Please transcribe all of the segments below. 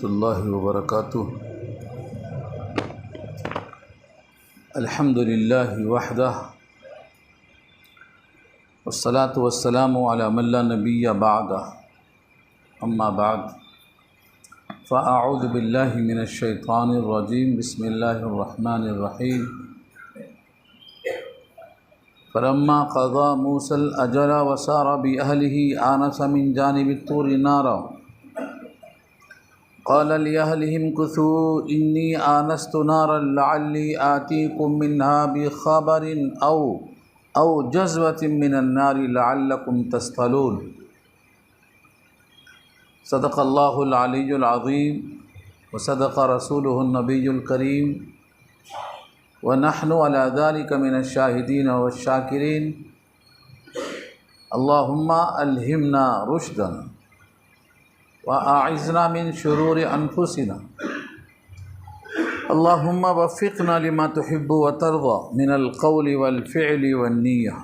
ورحمۃ اللہ وبرکاتہ۔ الحمد للہ وحدہ والصلاة والسلام علی من لا نبی بعدہ، اما بعد فاعوذ باللہ من الشیطان الرجیم، بسم اللہ الرحمن الرحیم۔ فلما قضى موسى الأجل وسار بأهله آنس من جانب الطور نارا قال لأهلهم امكثوا إني آنست نارا لعلي آتيكم منها بخبر أو جزوة من النار لعلكم تصطلون۔ صدق الله العلي العظيم وصدق رسوله النبي الكريم ونحن على ذلك من الشاهدين والشاكرين۔ اللهم ألهمنا رشدنا وأعذنا من شرور أنفسنا، اللهم وفقنا لما تحب وترضى من القول والفعل والنية۔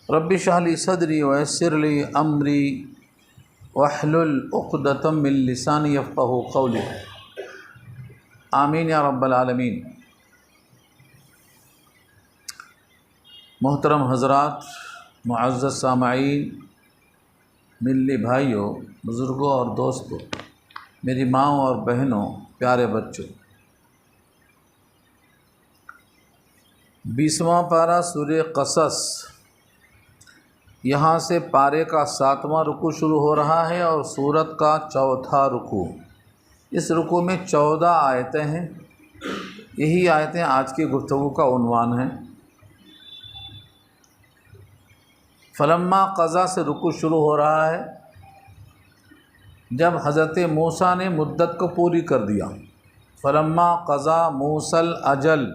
رب اشرح لي صدري ويسر لي أمري واحلل عقدة من لساني يفقهوا قولي، آمین یا رب العالمین۔ محترم حضرات، معزز سامعین، ملی بھائیوں، بزرگوں اور دوستوں، میری ماؤں اور بہنوں، پیارے بچوں، 20واں پارہ سورہ قصص، یہاں سے پارے کا 7واں رکوع شروع ہو رہا ہے اور سورت کا 4تھا رکوع۔ اس رکوع میں 14 آیتیں ہیں۔ یہی آیتیں آج کی گفتگو کا عنوان ہیں۔ فلما قضا سے رکوع شروع ہو رہا ہے جب حضرت موسیٰ نے مدت کو پوری کر دیا۔ فلما قضا موسیٰ الاجل،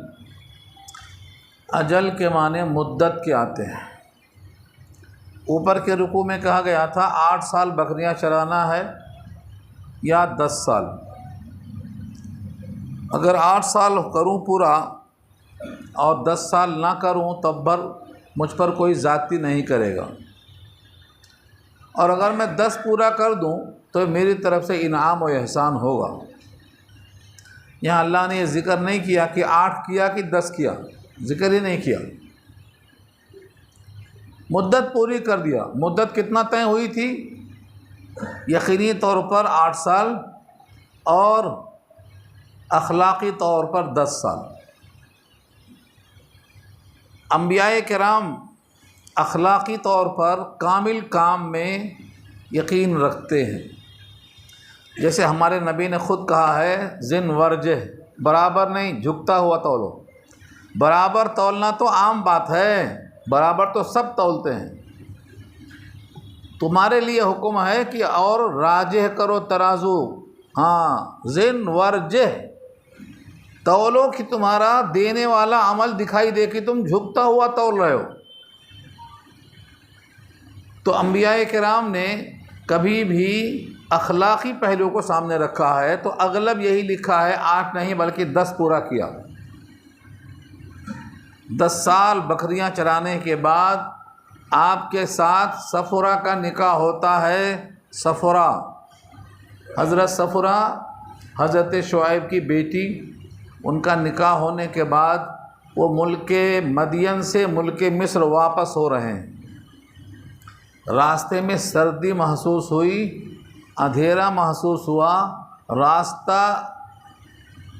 اجل کے معنی مدت کے آتے ہیں۔ اوپر کے رکوع میں کہا گیا تھا 8 سال بکریاں چرانا ہے یا 10 سال۔ اگر 8 سال کروں پورا اور 10 سال نہ کروں تب مجھ پر کوئی زیادتی نہیں کرے گا، اور اگر میں 10 پورا کر دوں تو میری طرف سے انعام و احسان ہوگا۔ یہاں اللہ نے یہ ذکر نہیں کیا کہ 8 کیا کہ 10 کیا، ذکر ہی نہیں کیا، مدت پوری کر دیا۔ مدت کتنا طے ہوئی تھی؟ یقینی طور پر 8 سال اور اخلاقی طور پر 10 سال۔ انبیاء کرام اخلاقی طور پر کامل کام میں یقین رکھتے ہیں۔ جیسے ہمارے نبی نے خود کہا ہے زن ورجہ، برابر نہیں، جھکتا ہوا تولو۔ برابر تولنا تو عام بات ہے، برابر تو سب تولتے ہیں۔ تمہارے لیے حکم ہے کہ اور راجح کرو ترازو، ہاں زن ورجہ، تولو کہ تمہارا دینے والا عمل دکھائی دے کہ تم جھکتا ہوا تول رہے ہو۔ تو انبیاء کرام نے کبھی بھی اخلاقی پہلو کو سامنے رکھا ہے تو اغلب یہی لکھا ہے 8 نہیں بلکہ 10 پورا کیا۔ 10 سال بکریاں چرانے کے بعد آپ کے ساتھ صفرہ کا نکاح ہوتا ہے۔ صفرہ، حضرت صفرہ حضرت شعیب کی بیٹی، ان کا نکاح ہونے کے بعد وہ ملک مدین سے ملک مصر واپس ہو رہے ہیں۔ راستے میں سردی محسوس ہوئی، اندھیرا محسوس ہوا۔ راستہ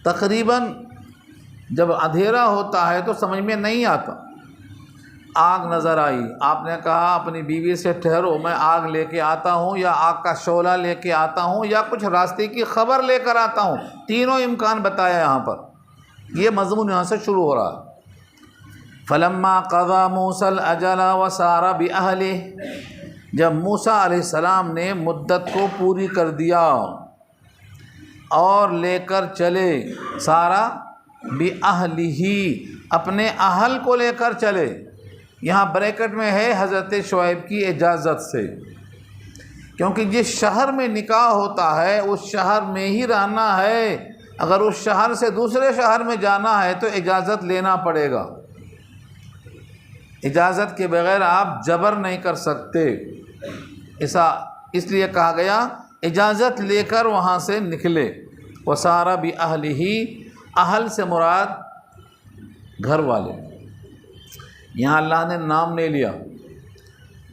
تقریباً جب اندھیرا ہوتا ہے تو سمجھ میں نہیں آتا۔ آگ نظر آئی، آپ نے کہا اپنی بیوی سے ٹھہرو میں آگ لے کے آتا ہوں، یا آگ کا شعلہ لے کے آتا ہوں، یا کچھ راستے کی خبر لے کر آتا ہوں۔ تینوں امکان بتایا یہاں پر۔ یہ مضمون یہاں سے شروع ہو رہا ہے۔ فلما قضى موسى الاجل وسار باهله، جب موسیٰ علیہ السلام نے مدت کو پوری کر دیا اور لے کر چلے، سارا باهله، اپنے اہل کو لے کر چلے۔ یہاں بریکٹ میں ہے حضرت شعیب کی اجازت سے، کیونکہ جس شہر میں نکاح ہوتا ہے اس شہر میں ہی رہنا ہے۔ اگر اس شہر سے دوسرے شہر میں جانا ہے تو اجازت لینا پڑے گا۔ اجازت کے بغیر آپ جبر نہیں کر سکتے۔ اس لیے کہا گیا اجازت لے کر وہاں سے نکلے۔ وسارا بِأَهْلِهِ، اہل سے مراد گھر والے، یہاں اللہ نے نام نہیں لیا۔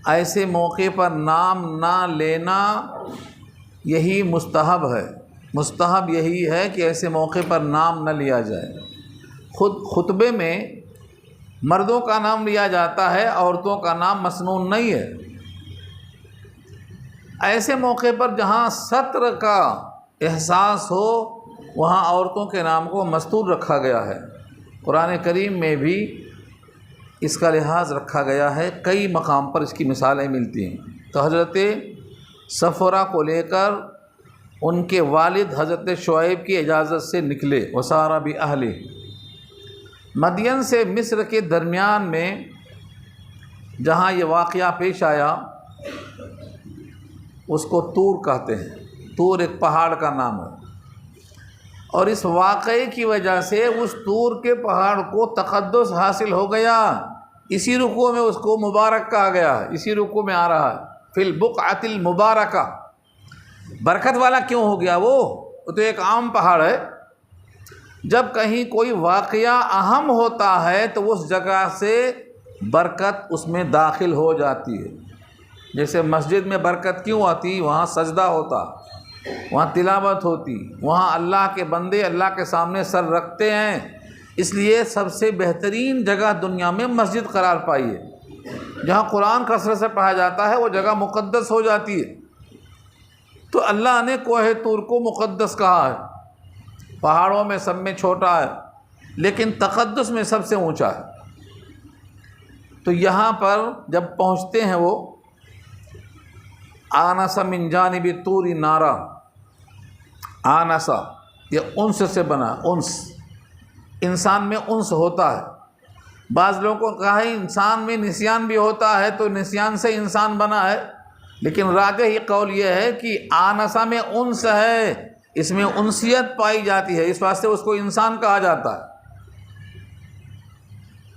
ایسے موقع پر نام نہ لینا یہی مستحب ہے، مستحب یہی ہے کہ ایسے موقع پر نام نہ لیا جائے۔ خود خطبے میں مردوں کا نام لیا جاتا ہے، عورتوں کا نام مسنون نہیں ہے۔ ایسے موقع پر جہاں ستر کا احساس ہو وہاں عورتوں کے نام کو مستور رکھا گیا ہے۔ قرآن کریم میں بھی اس کا لحاظ رکھا گیا ہے، کئی مقام پر اس کی مثالیں ملتی ہیں۔ تو حضرت صفورہ کو لے کر ان کے والد حضرت شعیب کی اجازت سے نکلے۔ وسارا بِأَهْلِهِ، مدین سے مصر کے درمیان میں جہاں یہ واقعہ پیش آیا اس کو طور کہتے ہیں۔ طور ایک پہاڑ کا نام ہے، اور اس واقعے کی وجہ سے اس طور کے پہاڑ کو تقدس حاصل ہو گیا۔ اسی رکوع میں اس کو مبارک کہا گیا، اسی رکوع میں آ رہا ہے فی البقعۃ المبارکہ۔ برکت والا کیوں ہو گیا؟ وہ تو ایک عام پہاڑ ہے۔ جب کہیں کوئی واقعہ اہم ہوتا ہے تو اس جگہ سے برکت اس میں داخل ہو جاتی ہے۔ جیسے مسجد میں برکت کیوں آتی؟ وہاں سجدہ ہوتا، وہاں تلاوت ہوتی، وہاں اللہ کے بندے اللہ کے سامنے سر رکھتے ہیں، اس لیے سب سے بہترین جگہ دنیا میں مسجد قرار پائی ہے۔ جہاں قرآن کثرت سے پڑھا جاتا ہے وہ جگہ مقدس ہو جاتی ہے۔ تو اللہ نے کوہ طور کو مقدس کہا ہے، پہاڑوں میں سب میں چھوٹا ہے لیکن تقدس میں سب سے اونچا ہے۔ تو یہاں پر جب پہنچتے ہیں وہ آنس من جانب طور نارا، آنسا یہ انس سے بنا، انس، انسان میں انس ہوتا ہے۔ بعض لوگوں کو کہا ہے انسان میں نسیان بھی ہوتا ہے تو نسیان سے انسان بنا ہے، لیکن راجح یہ قول یہ ہے کہ آنسا میں انس ہے، اس میں انسیت پائی جاتی ہے، اس واسطے اس کو انسان کہا جاتا ہے۔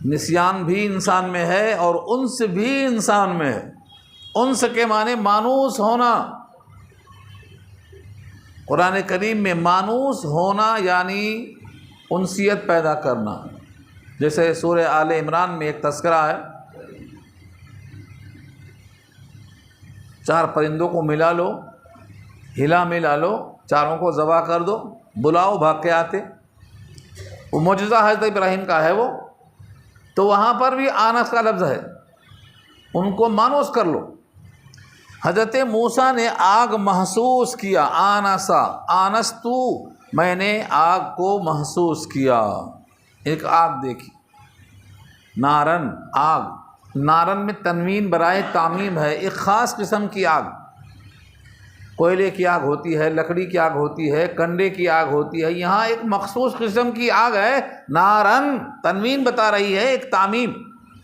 نسیان بھی انسان میں ہے اور انس بھی انسان میں ہے۔ انس کے معنی مانوس ہونا۔ قرآن کریم میں مانوس ہونا یعنی انسیت پیدا کرنا۔ جیسے سورہ آل عمران میں ایک تذکرہ ہے، 4 پرندوں کو ملا لو، ہلا ملا لو، چاروں کو ذبح کر دو، بلاؤ بھاگ کے آتے۔ وہ معجزہ حضرت ابراہیم کا ہے وہ، تو وہاں پر بھی آنس کا لفظ ہے، ان کو مانوس کر لو۔ حضرت موسیٰ نے آگ محسوس کیا، آنسا آنستو، میں نے آگ کو محسوس کیا، ایک آگ دیکھی، نارن آگ، نارن میں تنوین برائے تعمیم ہے، ایک خاص قسم کی آگ، کوئلے کی آگ ہوتی ہے، لکڑی کی آگ ہوتی ہے، کنڈے کی آگ ہوتی ہے، یہاں ایک مخصوص قسم کی آگ ہے، نارن تنوین بتا رہی ہے، ایک تعمیم،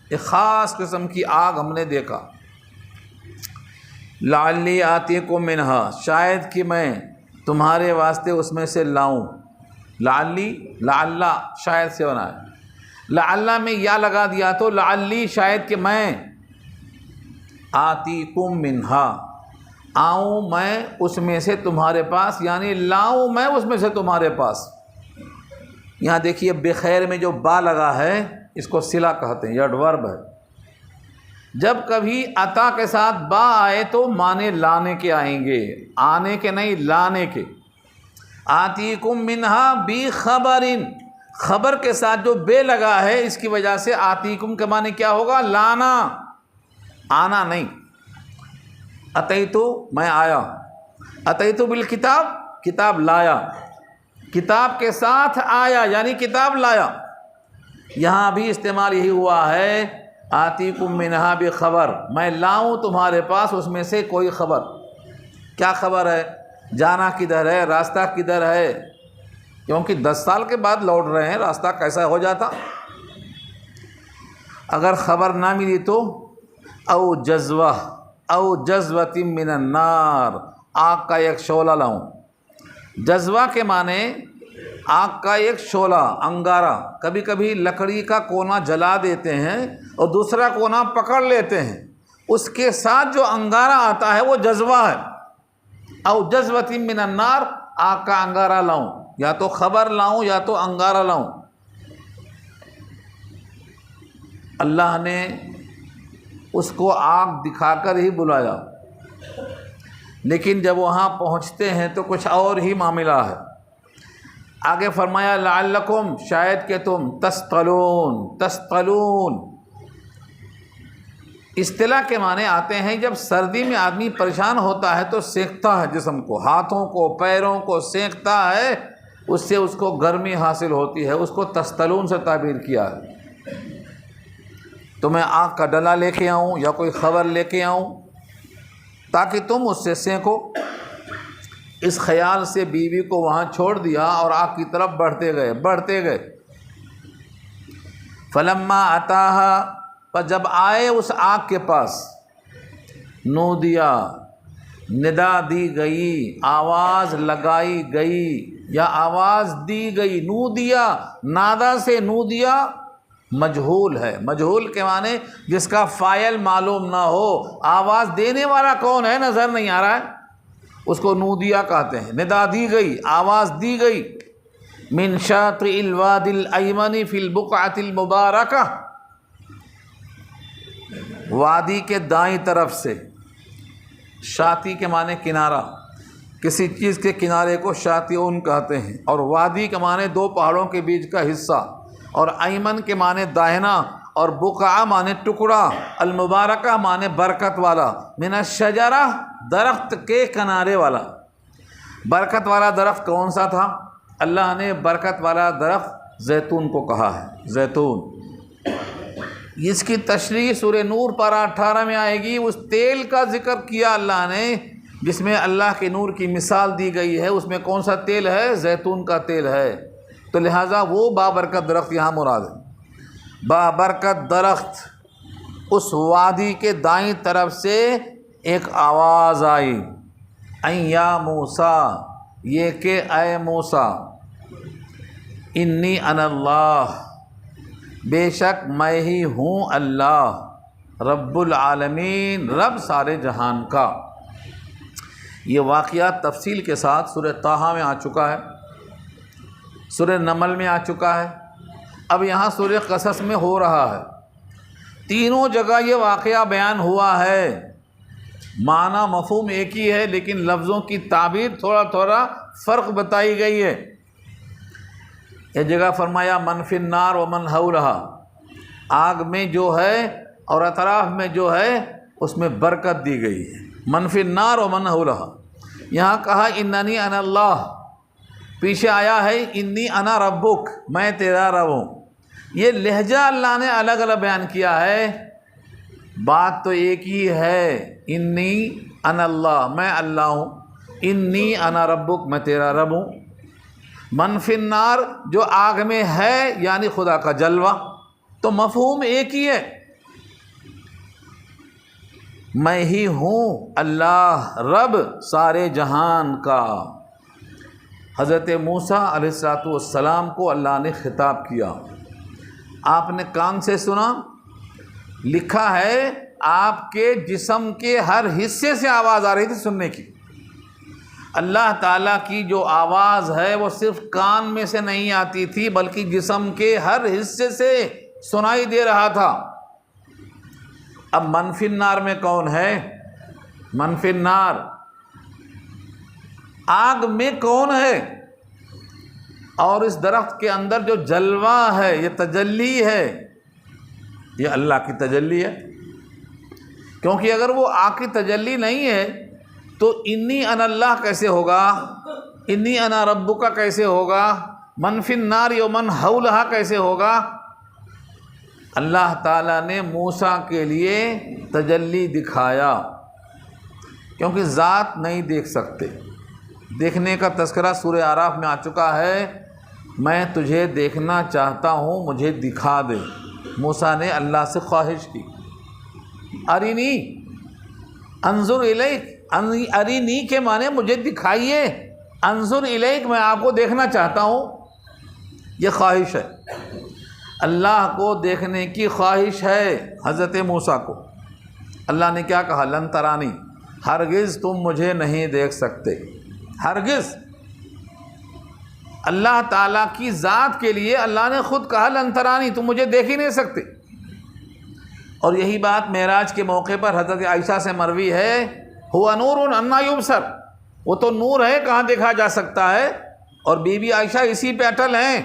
ایک خاص قسم کی آگ ہم نے دیکھا۔ لعلی آتیکم منہا، شاید کہ میں تمہارے واسطے اس میں سے لاؤں۔ لعلی لعلہ شاید سے بنا ہے، لعلہ میں یا لگا دیا تو لعلی شاید کہ میں، آتیکم منہا آؤں میں اس میں سے تمہارے پاس، یعنی لاؤں میں اس میں سے تمہارے پاس۔ یہاں دیکھیے بخیر میں جو با لگا ہے اس کو صلہ کہتے ہیں، یہ ایڈورب ہے۔ جب کبھی عطا کے ساتھ با آئے تو معنی لانے کے آئیں گے، آنے کے نہیں، لانے کے۔ آتیکم منہا بی خبرن، خبر کے ساتھ جو بے لگا ہے اس کی وجہ سے آتیکم کے معنی کیا ہوگا؟ لانا، آنا نہیں۔ اتیتو میں آیا، اتیتو بالکتاب کتاب لایا، کتاب کے ساتھ آیا یعنی کتاب لایا۔ یہاں بھی استعمال یہی ہوا ہے، آتیکم منہا بخبر، میں لاؤں تمہارے پاس اس میں سے کوئی خبر۔ کیا خبر ہے؟ جانا کدھر ہے، راستہ کدھر ہے، کیونکہ 10 سال کے بعد لوٹ رہے ہیں، راستہ کیسا ہو جاتا۔ اگر خبر نہ ملی تو او جذوہ، او جذوۃ من النار، آگ کا ایک شعلہ لاؤں۔ جذوہ کے معنی آگ کا ایک شعلہ، انگارہ، کبھی کبھی لکڑی کا کونا جلا دیتے ہیں اور دوسرا کونا پکڑ لیتے ہیں، اس کے ساتھ جو انگارہ آتا ہے وہ جذوہ ہے۔ او جذوۃ من النار، آگ کا انگارہ لاؤں، یا تو خبر لاؤں یا تو انگارہ لاؤں۔ اللہ نے اس کو آگ دکھا کر ہی بلایا، لیکن جب وہاں پہنچتے ہیں تو کچھ اور ہی معاملہ ہے۔ آگے فرمایا لعلکم، شاید کہ تم تثقلون۔ اصطلاح کے معنی آتے ہیں جب سردی میں آدمی پریشان ہوتا ہے تو سینکتا ہے جسم کو، ہاتھوں کو پیروں کو سینکتا ہے، اس سے اس کو گرمی حاصل ہوتی ہے، اس کو تستلون سے تعبیر کیا ہے۔ تو میں آگ کا ڈلا لے کے آؤں یا کوئی خبر لے کے آؤں تاکہ تم اس سے سینکو۔ اس خیال سے بیوی کو وہاں چھوڑ دیا اور آگ کی طرف بڑھتے گئے۔ فلما اتاہا، پر جب آئے اس آگ کے پاس، نودیا، ندا دی گئی، آواز لگائی گئی یا آواز دی گئی۔ نودیا، نادا سے نودیا مجہول ہے، مجہول کے معنی جس کا فاعل معلوم نہ ہو، آواز دینے والا کون ہے نظر نہیں آ رہا ہے، اس کو نودیا کہتے ہیں۔ ندا دی گئی، آواز دی گئی، من شاطئ الوادی الایمن فی البقعۃ المبارکہ، وادی کے دائیں طرف سے۔ شاطئ کے معنی کنارہ، کسی چیز کے کنارے کو شاطئون کہتے ہیں، اور وادی کے معنی دو پہاڑوں کے بیچ کا حصہ، اور ایمن کے معنی داہنا، اور بقعہ معنی ٹکڑا، المبارکہ معنی برکت والا، من الشجرہ درخت کے کنارے والا۔ برکت والا درخت کون سا تھا؟ اللہ نے برکت والا درخت زیتون کو کہا ہے، زیتون۔ اس کی تشریح سورہ نور پارہ 18 میں آئے گی۔ اس تیل کا ذکر کیا اللہ نے جس میں اللہ کے نور کی مثال دی گئی ہے، اس میں کون سا تیل ہے؟ زیتون کا تیل ہے، تو لہٰذا وہ بابرکت درخت یہاں مراد ہے۔ بابرکت درخت، اس وادی کے دائیں طرف سے ایک آواز آئی، اَن یا موسیٰ، یہ کہ اے موسیٰ، انی انا اللہ، بے شک میں ہی ہوں اللہ، رب العالمین، رب سارے جہان کا۔ یہ واقعات تفصیل کے ساتھ سورہ طٰہٰ میں آ چکا ہے، سورہ نمل میں آ چکا ہے، اب یہاں سورہ قصص میں ہو رہا ہے۔ تینوں جگہ یہ واقعہ بیان ہوا ہے، معنی مفہوم ایک ہی ہے، لیکن لفظوں کی تعبیر تھوڑا فرق بتائی گئی ہے۔ یہ جگہ فرمایا من فی النار ومن حولہا، آگ میں جو ہے اور اطراف میں جو ہے اس میں برکت دی گئی ہے، من فی النار ومن حولہا۔ یہاں کہا اننی انا اللہ، پیچھے آیا ہے انی انا ربک، میں تیرا رب ہوں۔ یہ لہجہ اللہ نے الگ الگ بیان کیا ہے، بات تو ایک ہی ہے، انی انا اللہ، میں اللہ ہوں، انی انا ربک، میں تیرا رب ہوں۔ من فی النار، جو آگ میں ہے یعنی خدا کا جلوہ، تو مفہوم ایک ہی ہے، میں ہی ہوں اللہ، رب سارے جہان کا۔ حضرت موسیٰ علیہ السلام کو اللہ نے خطاب کیا، آپ نے کان سے سنا، لکھا ہے آپ کے جسم کے ہر حصے سے آواز آ رہی تھی سننے کی۔ اللہ تعالیٰ کی جو آواز ہے وہ صرف کان میں سے نہیں آتی تھی، بلکہ جسم کے ہر حصے سے سنائی دے رہا تھا۔ اب منفی النار میں کون ہے؟ منفی النار، آگ میں کون ہے؟ اور اس درخت کے اندر جو جلوہ ہے، یہ تجلی ہے، یہ اللہ کی تجلی ہے، کیونکہ اگر وہ آگ کی تجلی نہیں ہے تو انی انا اللہ کیسے ہوگا، انی انا ربک کیسے ہوگا، من فی النار ومن حولہا کیسے ہوگا؟ اللہ تعالیٰ نے موسیٰ کے لیے تجلی دکھایا، کیونکہ ذات نہیں دیکھ سکتے۔ دیکھنے کا تذکرہ سورہ اعراف میں آ چکا ہے، میں تجھے دیکھنا چاہتا ہوں، مجھے دکھا دے۔ موسیٰ نے اللہ سے خواہش کی، ارینی انظر الیک، ارینی کے معنی مجھے دکھائیے، انظر الیک میں آپ کو دیکھنا چاہتا ہوں، یہ خواہش ہے، اللہ کو دیکھنے کی خواہش ہے حضرت موسیٰ کو۔ اللہ نے کیا کہا؟ لن ترانی، ہرگز تم مجھے نہیں دیکھ سکتے، ہرگز۔ اللہ تعالیٰ کی ذات کے لیے اللہ نے خود کہا لن ترانی، تم مجھے دیکھ ہی نہیں سکتے۔ اور یہی بات معراج کے موقع پر حضرت عائشہ سے مروی ہے، ہوا نور انا یبصر، وہ تو نور ہے، کہاں دیکھا جا سکتا ہے۔ اور بی بی عائشہ اسی پہ اٹل ہیں،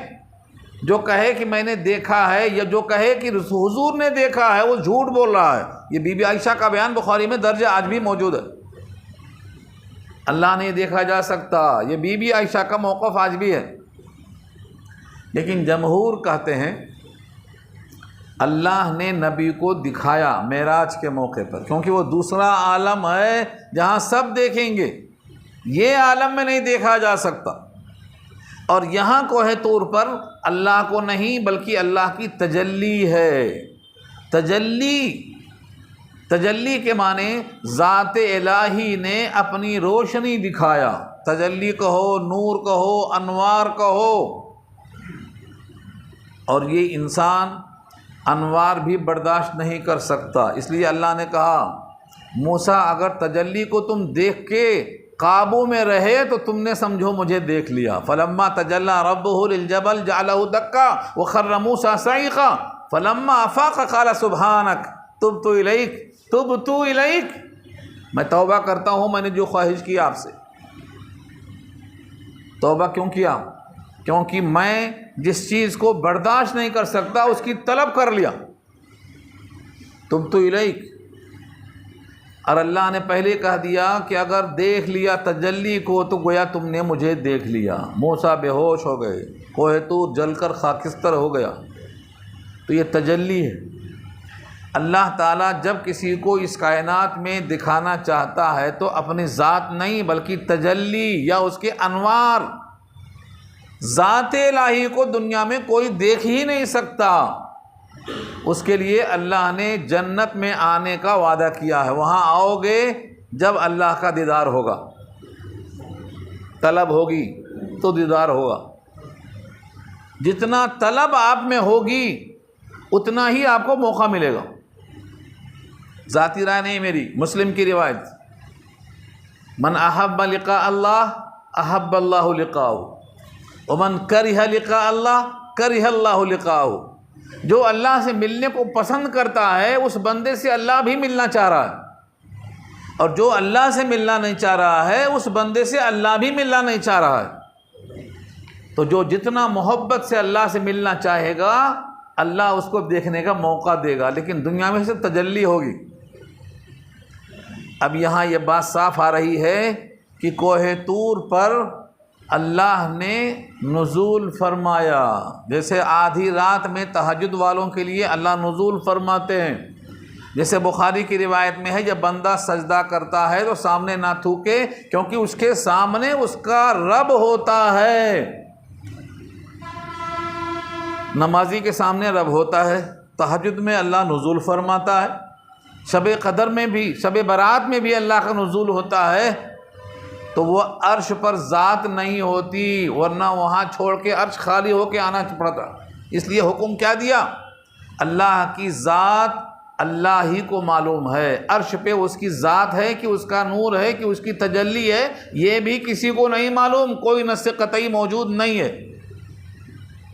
جو کہے کہ میں نے دیکھا ہے یا جو کہے کہ حضور نے دیکھا ہے وہ جھوٹ بول رہا ہے۔ یہ بی بی عائشہ کا بیان بخاری میں درج آج بھی موجود ہے، اللہ نہیں دیکھا جا سکتا، یہ بی بی عائشہ کا موقف آج بھی ہے۔ لیکن جمہور کہتے ہیں اللہ نے نبی کو دکھایا معراج کے موقع پر، کیونکہ وہ دوسرا عالم ہے جہاں سب دیکھیں گے، یہ عالم میں نہیں دیکھا جا سکتا۔ اور یہاں کوہ طور پر اللہ کو نہیں بلکہ اللہ کی تجلی ہے۔ تجلی کے معنی ذات الہی نے اپنی روشنی دکھایا، تجلی کہو، نور کہو، انوار کہو۔ اور یہ انسان انوار بھی برداشت نہیں کر سکتا، اس لیے اللہ نے کہا موسیٰ اگر تجلی کو تم دیکھ کے قابو میں رہے تو تم نے سمجھو مجھے دیکھ لیا۔ فلما تجلی ربہ للجبل جعلہ دکا وخر موسیٰ صعقا فلما افاق قال سبحانک تبت الیک، میں توبہ کرتا ہوں، میں نے جو خواہش کی آپ سے۔ توبہ کیوں کیا؟ کیونکہ میں جس چیز کو برداشت نہیں کر سکتا اس کی طلب کر لیا، تبت الیک۔ اور اللہ نے پہلے کہہ دیا کہ اگر دیکھ لیا تجلی کو تو گویا تم نے مجھے دیکھ لیا۔ موسیٰ بے ہوش ہو گئے، کوہ طور جل کر خاکستر ہو گیا، تو یہ تجلی ہے۔ اللہ تعالیٰ جب کسی کو اس کائنات میں دکھانا چاہتا ہے تو اپنی ذات نہیں بلکہ تجلی یا اس کے انوار، ذات الہی کو دنیا میں کوئی دیکھ ہی نہیں سکتا۔ اس کے لیے اللہ نے جنت میں آنے کا وعدہ کیا ہے، وہاں آؤ گے جب اللہ کا دیدار ہوگا، طلب ہوگی تو دیدار ہوگا۔ جتنا طلب آپ میں ہوگی اتنا ہی آپ کو موقع ملے گا۔ ذاتی رائے نہیں میری، مسلم کی روایت، من احب لقاء اللہ احب اللہ لقاءہ ومن کرہ لقاء اللہ کرہ اللہ لقاءہ۔ جو اللہ سے ملنے کو پسند کرتا ہے اس بندے سے اللہ بھی ملنا چاہ رہا ہے، اور جو اللہ سے ملنا نہیں چاہ رہا ہے اس بندے سے اللہ بھی ملنا نہیں چاہ رہا ہے۔ تو جو جتنا محبت سے اللہ سے ملنا چاہے گا اللہ اس کو دیکھنے کا موقع دے گا، لیکن دنیا میں سے تجلی ہوگی۔ اب یہاں یہ بات صاف آ رہی ہے کہ کوہ طور پر اللہ نے نزول فرمایا، جیسے آدھی رات میں تہجد والوں کے لیے اللہ نزول فرماتے ہیں۔ جیسے بخاری کی روایت میں ہے جب بندہ سجدہ کرتا ہے تو سامنے نہ تھوکے، کیونکہ اس کے سامنے اس کا رب ہوتا ہے۔ نمازی کے سامنے رب ہوتا ہے، تہجد میں اللہ نزول فرماتا ہے، شب قدر میں بھی، شب برات میں بھی اللہ کا نزول ہوتا ہے۔ تو وہ عرش پر ذات نہیں ہوتی، ورنہ وہاں چھوڑ کے عرش خالی ہو کے آنا پڑتا۔ اس لیے حکم کیا دیا؟ اللہ کی ذات اللہ ہی کو معلوم ہے، عرش پہ اس کی ذات ہے کہ اس کا نور ہے کہ اس کی تجلی ہے، یہ بھی کسی کو نہیں معلوم، کوئی نص قطعی موجود نہیں ہے۔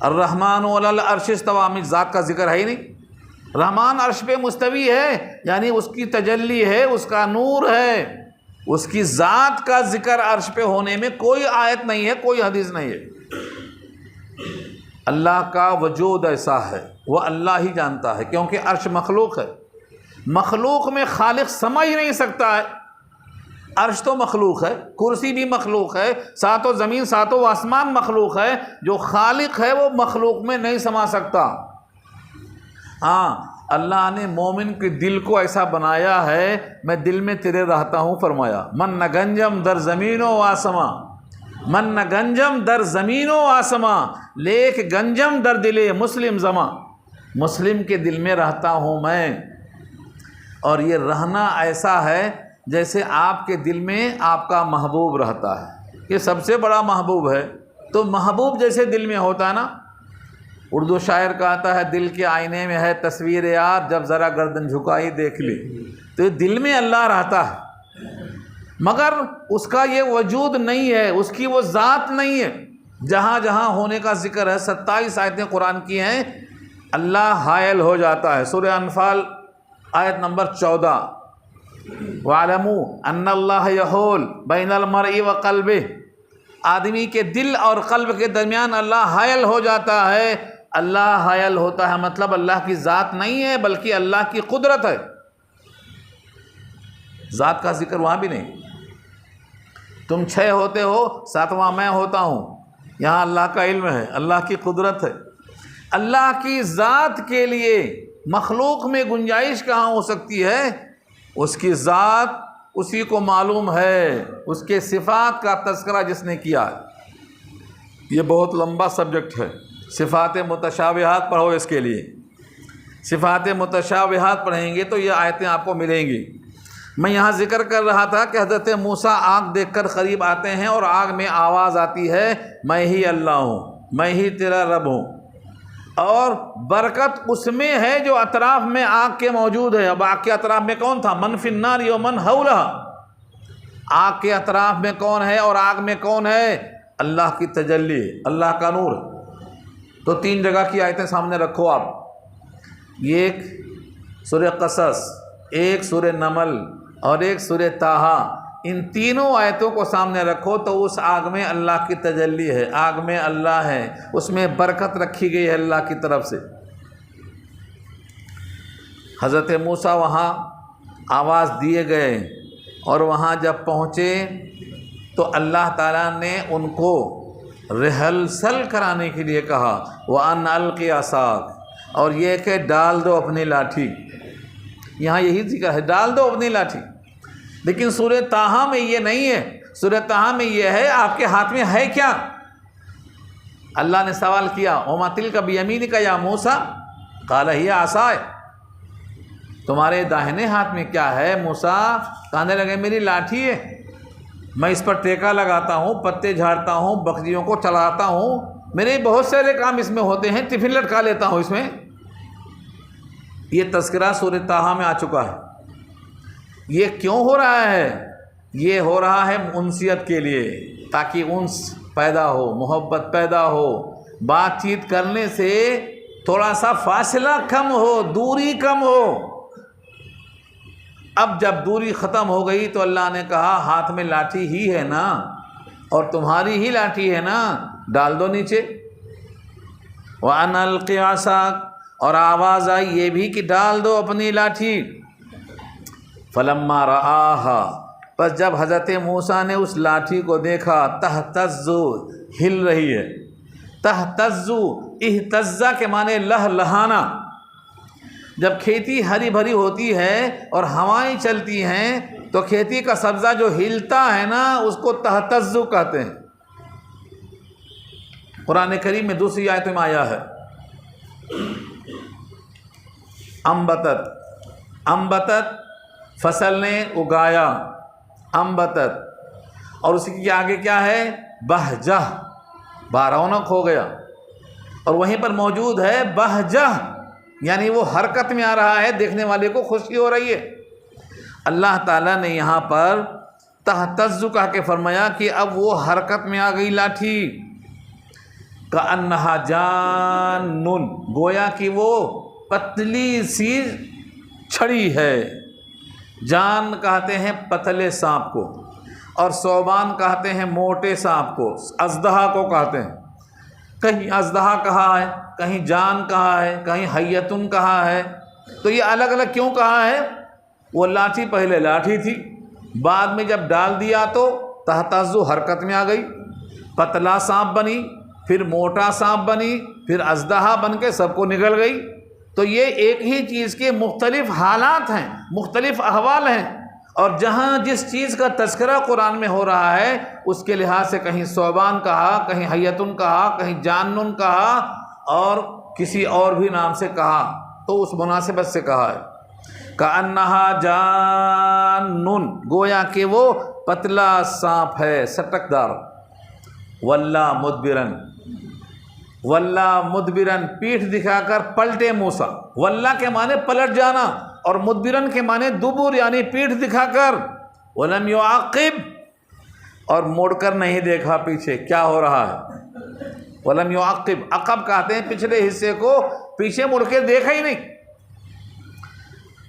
الرحمن علی العرش استوی، ذات کا ذکر ہے ہی نہیں۔ رحمان عرش پہ مستوی ہے یعنی اس کی تجلی ہے، اس کا نور ہے، اس کی ذات کا ذکر عرش پہ ہونے میں کوئی آیت نہیں ہے، کوئی حدیث نہیں ہے۔ اللہ کا وجود ایسا ہے، وہ اللہ ہی جانتا ہے، کیونکہ عرش مخلوق ہے، مخلوق میں خالق سمجھ نہیں سکتا ہے۔ عرش تو مخلوق ہے، کرسی بھی مخلوق ہے، ساتوں زمین ساتوں آسمان مخلوق ہے، جو خالق ہے وہ مخلوق میں نہیں سما سکتا۔ ہاں اللہ نے مومن کے دل کو ایسا بنایا ہے، میں دل میں تیرے رہتا ہوں فرمایا، من نہ گنجم در زمین و آسماں، من نہ گنجم در زمین و آسماں، لیک گنجم در دل مسلم زماں، مسلم کے دل میں رہتا ہوں میں۔ اور یہ رہنا ایسا ہے جیسے آپ کے دل میں آپ کا محبوب رہتا ہے، یہ سب سے بڑا محبوب ہے، تو محبوب جیسے دل میں ہوتا ہے نا۔ اردو شاعر کہتا ہے دل کے آئینے میں ہے تصویر یار، جب ذرا گردن جھکائی دیکھ لی، تو یہ دل میں اللہ رہتا ہے۔ مگر اس کا یہ وجود نہیں ہے، اس کی وہ ذات نہیں ہے۔ جہاں جہاں ہونے کا ذکر ہے، 27 آیتیں قرآن کی ہیں، اللہ حائل ہو جاتا ہے۔ سورہ انفال آیت نمبر 14، وَاعْلَمُوا أَنَّ اللَّهَ يَحُولُ بَيْنَ الْمَرْءِ وَقَلْبِهِ، آدمی کے دل اور قلب کے درمیان اللہ حائل ہو جاتا ہے۔ اللہ حائل ہوتا ہے مطلب اللہ کی ذات نہیں ہے بلکہ اللہ کی قدرت ہے، ذات کا ذکر وہاں بھی نہیں۔ تم 6 ہوتے ہو، 7واں میں ہوتا ہوں، یہاں اللہ کا علم ہے، اللہ کی قدرت ہے۔ اللہ کی ذات کے لیے مخلوق میں گنجائش کہاں ہو سکتی ہے؟ اس کی ذات اسی کو معلوم ہے، اس کے صفات کا تذکرہ جس نے کیا۔ یہ بہت لمبا سبجیکٹ ہے، صفات متشابہات پڑھو، اس کے لیے صفات متشابہات پڑھیں گے تو یہ آیتیں آپ کو ملیں گی۔ میں یہاں ذکر کر رہا تھا کہ حضرت موسیٰ آگ دیکھ کر قریب آتے ہیں اور آگ میں آواز آتی ہے، میں ہی اللہ ہوں، میں ہی تیرا رب ہوں، اور برکت اس میں ہے جو اطراف میں آگ کے موجود ہے۔ اب آگ کے اطراف میں کون تھا؟ من فی النار ومن حولہا، آگ کے اطراف میں کون ہے اور آگ میں کون ہے؟ اللہ کی تجلی، اللہ کا نور۔ تو 3 جگہ کی آیتیں سامنے رکھو آپ، یہ ایک سورہ قصص، ایک سورہ نمل اور ایک سورہ طٰہٰ، ان تینوں آیتوں کو سامنے رکھو تو اس آگ میں اللہ کی تجلی ہے، آگ میں اللہ ہے، اس میں برکت رکھی گئی ہے اللہ کی طرف سے۔ حضرت موسیٰ وہاں آواز دیے گئے اور وہاں جب پہنچے تو اللہ تعالیٰ نے ان کو ریہرسل کرانے کے لیے کہا، وَأَنْ أَلْقِ عَصَاكَ، اور یہ کہ ڈال دو اپنی لاٹھی۔ یہاں یہی ذکر ہے، ڈال دو اپنی لاٹھی۔ لیکن سورہ طٰہٰ میں یہ نہیں ہے، سورہ طٰہٰ میں یہ ہے آپ کے ہاتھ میں ہے کیا؟ اللہ نے سوال کیا، وَمَا تِلْكَ بِيَمِينِكَ يَا مُوسَىٰ قَالَ هِيَ عَصَايَ، تمہارے داہنے ہاتھ میں کیا ہے موسیٰ؟ کہنے لگے میری لاٹھی ہے، میں اس پر ٹیکا لگاتا ہوں، پتے جھاڑتا ہوں، بکریوں کو چلاتا ہوں، میرے بہت سارے کام اس میں ہوتے ہیں، ٹفن لٹکا لیتا ہوں اس میں۔ یہ تذکرہ سورہ طٰہٰ میں آ چکا ہے۔ یہ کیوں ہو رہا ہے؟ یہ ہو رہا ہے انسیت کے لیے، تاکہ انس پیدا ہو، محبت پیدا ہو، بات چیت کرنے سے تھوڑا سا فاصلہ کم ہو، دوری کم ہو۔ اب جب دوری ختم ہو گئی تو اللہ نے کہا ہاتھ میں لاٹھی ہی ہے نا، اور تمہاری ہی لاٹھی ہے نا، ڈال دو نیچے۔ وَأَنْ أَلْقِ عَصَاكَ، اور آواز آئی یہ بھی کہ ڈال دو اپنی لاٹھی۔ فَلَمَّا رَآهَا، پس جب حضرت موسیٰ نے اس لاٹھی کو دیکھا، تہتز، ہل رہی ہے، تہتز، اہتزا کے معنی لہلہانا۔ جب کھیتی ہری بھری ہوتی ہے اور ہوائیں چلتی ہیں تو کھیتی کا سبزہ جو ہلتا ہے نا اس کو تہتز کہتے ہیں۔ قرآن کریم میں دوسری آیت میں آیا ہے، انبتت، انبتت فصل نے اگایا، انبتت، اور اسی کے آگے کیا ہے؟ بہجہ، بارونق ہو گیا، اور وہیں پر موجود ہے بہجہ، یعنی وہ حرکت میں آ رہا ہے، دیکھنے والے کو خوشی ہو رہی ہے۔ اللہ تعالیٰ نے یہاں پر تہتز کہہ کے فرمایا کہ اب وہ حرکت میں آ گئی لاٹھی، کأنہا جان، گویا کہ وہ پتلی سی چھڑی ہے۔ جان کہتے ہیں پتلے سانپ کو، اور ثعبان کہتے ہیں موٹے سانپ کو، اژدہا کو کہتے ہیں۔ کہیں اژدہا کہا ہے، کہیں جان کہا ہے، کہیں حیتن کہا ہے، تو یہ الگ الگ کیوں کہا ہے؟ وہ لاٹھی پہلے لاٹھی تھی، بعد میں جب ڈال دیا تو تہتز حرکت میں آ گئی، پتلا سانپ بنی، پھر موٹا سانپ بنی، پھر اژدہا بن کے سب کو نگل گئی۔ تو یہ ایک ہی چیز کے مختلف حالات ہیں، مختلف احوال ہیں، اور جہاں جس چیز کا تذکرہ قرآن میں ہو رہا ہے اس کے لحاظ سے کہیں ثعبان کہا، کہیں حیتن کہا، کہیں جانن کہا، اور کسی اور بھی نام سے کہا، تو اس مناسبت سے کہا ہے۔ کأنہا جانن، گویا کہ وہ پتلا سانپ ہے، سٹک دار۔ وَلَّا مُدْبِرًا، وَلَّا مُدْبِرًا، پیٹھ دکھا کر پلٹے موسیٰ۔ وَلَّا کے معنی پلٹ جانا، اور مدبرن کے معنی دبر، یعنی پیٹھ دکھا کر۔ ولم يعقب، اور مڑ کر نہیں دیکھا پیچھے کیا ہو رہا ہے. ولم يعقب، عقب کہتے ہیں پچھلے حصے کو، پیچھے مڑ کے دیکھا ہی نہیں.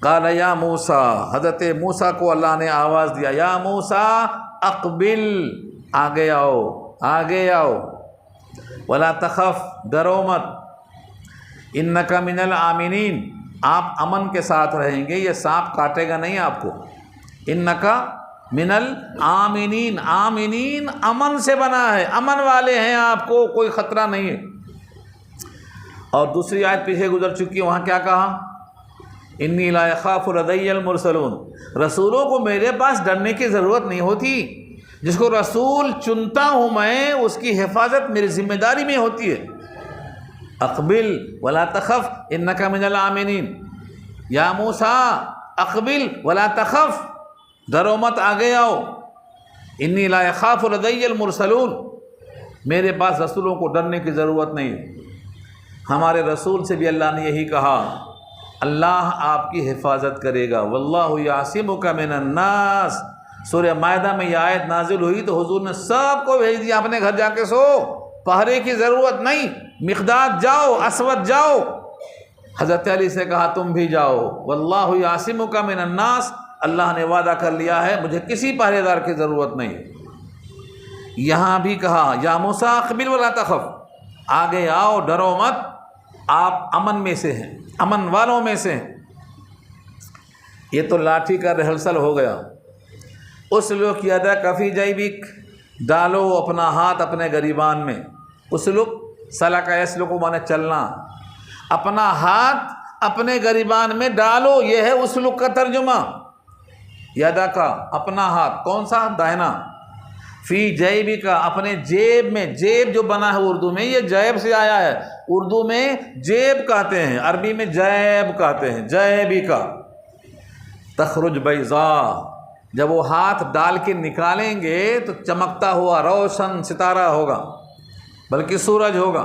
قال یا موسیٰ، حضرت موسیٰ کو اللہ نے آواز دیا، یا موسیٰ اقبل، آگے آؤ، آگے آؤ. ولا تخف، ڈرو مت. انک من الآمنین، آپ امن کے ساتھ رہیں گے، یہ سانپ کاٹے گا نہیں آپ کو. انک من الآمنین، آمنین امن سے بنا ہے، امن والے ہیں آپ کو، کوئی خطرہ نہیں ہے. اور دوسری آیت پیچھے گزر چکی ہے، وہاں کیا کہا؟ انی لا یخاف لدی المرسلون، رسولوں کو میرے پاس ڈرنے کی ضرورت نہیں ہوتی. جس کو رسول چنتا ہوں میں، اس کی حفاظت میری ذمہ داری میں ہوتی ہے. اقبل ولا تخف انک من الآمنین. یا موسیٰ اقبل ولا تخف، ڈرو مت، آگے آؤ. انی لا یخاف لدی المرسلون، میرے پاس رسولوں کو ڈرنے کی ضرورت نہیں. ہمارے رسول سے بھی اللہ نے یہی کہا، اللہ آپ کی حفاظت کرے گا. واللہ یعصمک من الناس. سورہ مائدہ میں یہ آیت نازل ہوئی تو حضور نے سب کو بھیج دیا اپنے گھر جا کے سو، پہرے کی ضرورت نہیں. مقداد جاؤ، اسود جاؤ. حضرت علی سے کہا تم بھی جاؤ. واللہ یعصمک من الناس، اللہ نے وعدہ کر لیا ہے مجھے کسی پہرے دار کی ضرورت نہیں. یہاں بھی کہا یا موسیٰ اقبل ولا تخف، آگے آؤ، ڈرو مت، آپ امن میں سے ہیں، امن والوں میں سے ہیں. یہ تو لاٹھی کا ریہرسل ہو گیا. اسلک یدک فی جیبک، ڈالو اپنا ہاتھ اپنے گریبان میں. اسلک، سلک یسلک مانے چلنا، اپنا ہاتھ اپنے گریبان میں ڈالو، یہ ہے اسلک کا ترجمہ. یدک، اپنا ہاتھ، کون سا؟ داہنا. فی جیبک، اپنے جیب میں. جیب جو بنا ہے اردو میں، یہ جیب سے آیا ہے. اردو میں جیب کہتے ہیں، عربی میں جیب کہتے ہیں. جیبک تخرج بیضاء، جب وہ ہاتھ ڈال کے نکالیں گے تو چمکتا ہوا روشن ستارہ ہوگا، بلکہ سورج ہوگا.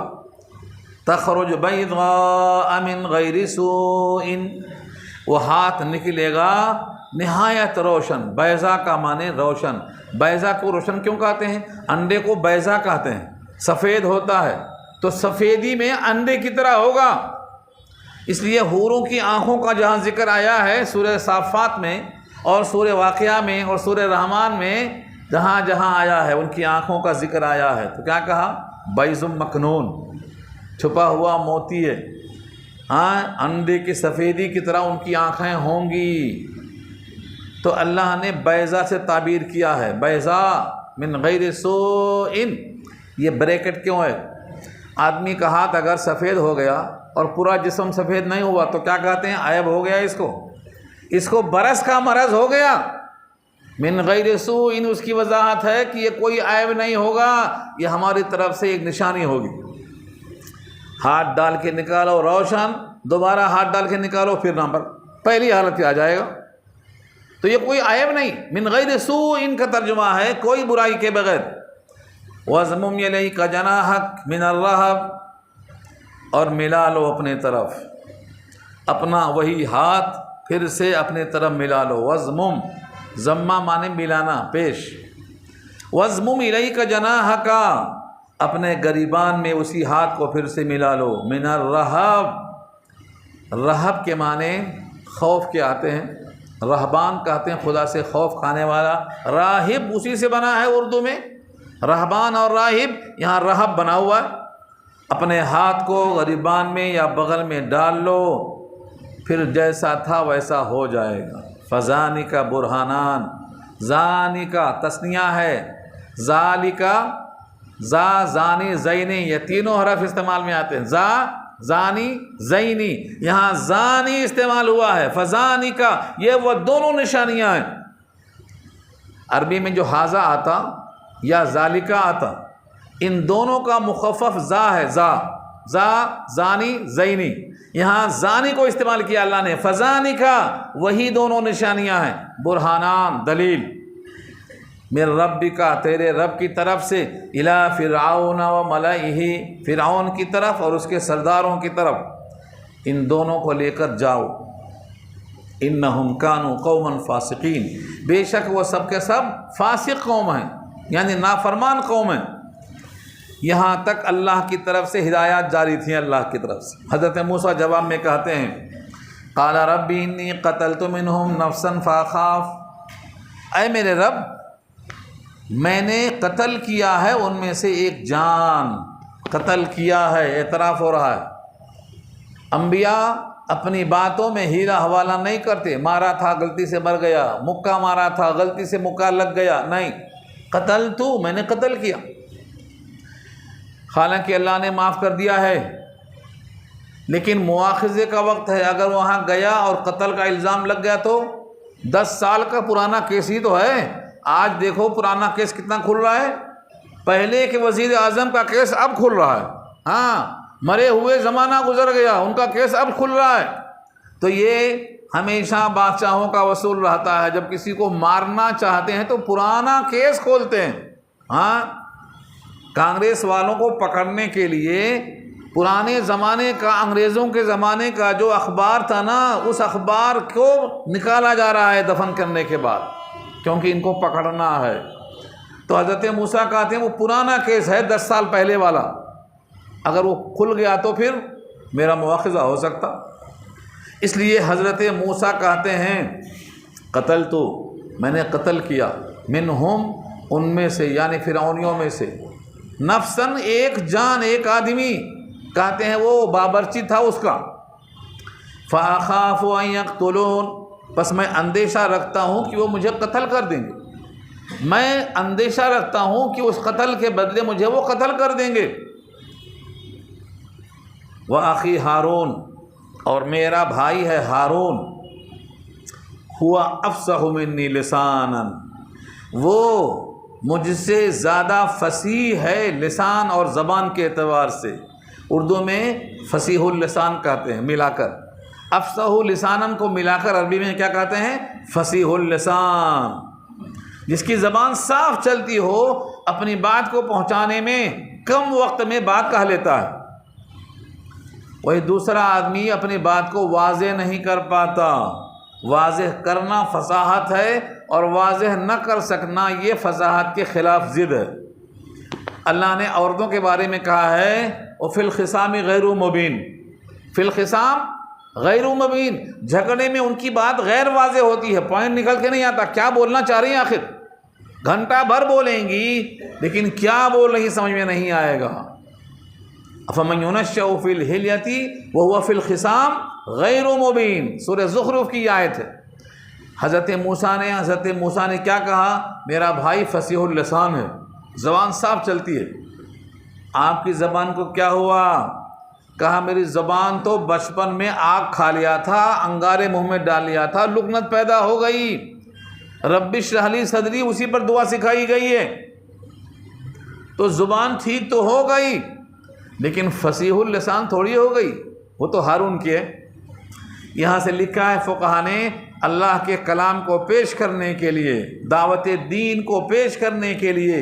تخرج بیضاء من غیر سوء، وہ ہاتھ نکلے گا نہایت روشن. بیضاء کا معنی روشن. بیضاء کو روشن کیوں کہتے ہیں؟ انڈے کو بیضاء کہتے ہیں، سفید ہوتا ہے تو سفیدی میں انڈے کی طرح ہوگا. اس لیے حوروں کی آنکھوں کا جہاں ذکر آیا ہے سورہ صافات میں اور سورہ واقعہ میں اور سورہ رحمان میں، جہاں جہاں آیا ہے ان کی آنکھوں کا ذکر آیا ہے تو کیا کہا؟ بیض مکنون، چھپا ہوا موتی ہے. ہاں، انڈے کی سفیدی کی طرح ان کی آنکھیں ہوں گی. تو اللہ نے بیضاء سے تعبیر کیا ہے، بیضاء من غیر سوء. یہ بریکٹ کیوں ہے؟ آدمی کا ہاتھ اگر سفید ہو گیا اور پورا جسم سفید نہیں ہوا تو کیا کہتے ہیں؟ عیب ہو گیا اس کو برس کا مرض ہو گیا. من غیر سوء، اس کی وضاحت ہے کہ یہ کوئی عیب نہیں ہوگا، یہ ہماری طرف سے ایک نشانی ہوگی. ہاتھ ڈال کے نکالو روشن، دوبارہ ہاتھ ڈال کے نکالو پھر نمبر پہلی حالت پہ آ جائے گا. تو یہ کوئی عیب نہیں. من غیر سوء کا ترجمہ ہے کوئی برائی کے بغیر. وَاضْمُمْ إِلَيْكَ جَنَاحَكَ مِنَ الرَّهْبِ، اور ملا لو اپنے طرف اپنا وہی ہاتھ، پھر سے اپنے طرف ملا لو. وَاضْمُمْ، ضمہ مانے ملانا، پیش. وَاضْمُمْ إِلَيْكَ جَنَاحَكَ، اپنے گریبان میں اسی ہاتھ کو پھر سے ملا لو. مِنَ الرَّهْبِ، رہب کے معنی خوف کے آتے ہیں. رہبان کہتے ہیں خدا سے خوف کھانے والا. راہب اسی سے بنا ہے اردو میں، رہبان اور راہب، یہاں رہب بنا ہوا ہے. اپنے ہاتھ کو گریبان میں یا بغل میں ڈال لو، پھر جیسا تھا ویسا ہو جائے گا. فذانک برہانان، ذانک تثنیہ ہے، ذالک، زا، زانی، زینی، یہ تینوں حرف استعمال میں آتے ہیں. زا، زانی، زینی، یہاں زانی استعمال ہوا ہے. فذانک، یہ وہ دونوں نشانیاں ہیں. عربی میں جو حاذا آتا یا ذالکہ آتا، ان دونوں کا مخفف زا ہے. زا، زا، زانی، زینی. یہاں زانی کو استعمال کیا اللہ نے. فذانک، وہی دونوں نشانیاں ہیں. برہانان، دلیل. من ربک، تیرے رب کی طرف سے. الی فرعون و ملئہ، فرعون کی طرف اور اس کے سرداروں کی طرف. ان دونوں کو لے کر جاؤ. انہم کانوا قوما فاسقین، بے شک وہ سب کے سب فاسق قوم ہیں، یعنی نافرمان قوم ہیں۔ یہاں تک اللہ کی طرف سے ہدایات جاری تھیں، اللہ کی طرف سے۔ حضرت موسیٰ جواب میں کہتے ہیں قال رب انی قتلت منہم نفسا فاخاف، اے میرے رب میں نے قتل کیا ہے ان میں سے ایک جان، قتل کیا ہے، اعتراف ہو رہا ہے۔ انبیاء اپنی باتوں میں ہیرا حوالہ نہیں کرتے، مارا تھا غلطی سے مر گیا، مکہ مارا تھا غلطی سے مکہ لگ گیا، نہیں، قتل تو میں نے قتل کیا، حالانکہ اللہ نے معاف کر دیا ہے، لیکن مواخذے کا وقت ہے، اگر وہاں گیا اور قتل کا الزام لگ گیا تو 10 سال کا پرانا کیس ہی تو ہے۔ آج دیکھو پرانا کیس کتنا کھل رہا ہے، پہلے کے وزیر اعظم کا کیس اب کھل رہا ہے، ہاں مرے ہوئے زمانہ گزر گیا، ان کا کیس اب کھل رہا ہے۔ تو یہ ہمیشہ بادشاہوں کا اصول رہتا ہے، جب کسی کو مارنا چاہتے ہیں تو پرانا کیس کھولتے ہیں۔ ہاں کانگریس والوں کو پکڑنے کے لیے پرانے زمانے کا، انگریزوں کے زمانے کا جو اخبار تھا نا، اس اخبار کو نکالا جا رہا ہے دفن کرنے کے بعد، کیونکہ ان کو پکڑنا ہے۔ تو حضرت موسیٰ کہتے ہیں وہ پرانا کیس ہے 10 سال پہلے والا، اگر وہ کھل گیا تو پھر میرا مواخذہ ہو سکتا، اس لیے حضرت موسیٰ کہتے ہیں قتل تو میں نے قتل کیا، منہم ان میں سے یعنی فرعونیوں میں سے، نفسن ایک جان، ایک آدمی، کہتے ہیں وہ بابرچی تھا اس کا، فاخاف ان یقتلون، بس میں اندیشہ رکھتا ہوں کہ وہ مجھے قتل کر دیں گے، میں اندیشہ رکھتا ہوں کہ اس قتل کے بدلے مجھے وہ قتل کر دیں گے۔ وَأَخِي ہارون، اور میرا بھائی ہے ہارون، ہوا افصح منی لسانا، وہ مجھ سے زیادہ فصیح ہے لسان اور زبان کے اعتبار سے، اردو میں فصیح اللسان کہتے ہیں ملا کر، افصح لسانن کو ملا کر عربی میں کیا کہتے ہیں؟ فصیح اللسان، جس کی زبان صاف چلتی ہو، اپنی بات کو پہنچانے میں کم وقت میں بات کہہ لیتا ہے۔ وہی دوسرا آدمی اپنی بات کو واضح نہیں کر پاتا، واضح کرنا فصاحت ہے اور واضح نہ کر سکنا یہ فصاحت کے خلاف ضد ہے۔ اللہ نے عورتوں کے بارے میں کہا ہے وَفِي الْخِصَامِ غَيْرُ مُبِينٍ، فی الخصام غیر مبین، جھگڑے میں ان کی بات غیر واضح ہوتی ہے، پوائنٹ نکل کے نہیں آتا، کیا بولنا چاہ رہی ہیں آخر، گھنٹہ بھر بولیں گی لیکن کیا بول رہی سمجھ میں نہیں آئے گا۔ فَمَنْ يُنَشَّأُ فِي الْحِلْيَةِ وَهُوَ فِي الْخِصَامِ غَيْرُ مُبِينٍ، سورہ زخرف کی آیت ہے۔ حضرت موسیٰ نے کیا کہا؟ میرا بھائی فصیح اللسان ہے، زبان صاف چلتی ہے۔ آپ کی زبان کو کیا ہوا؟ کہا میری زبان تو بچپن میں آگ کھا لیا تھا، انگارے منہ میں ڈال لیا تھا، لکنت پیدا ہو گئی، رب اشرح لی صدری اسی پر دعا سکھائی گئی ہے، تو زبان ٹھیک تو ہو گئی لیکن فصیح اللسان تھوڑی ہو گئی، وہ تو ہارون کی ہے۔ یہاں سے لکھا ہے فقہا نے اللہ کے کلام کو پیش کرنے کے لیے، دعوت دین کو پیش کرنے کے لیے،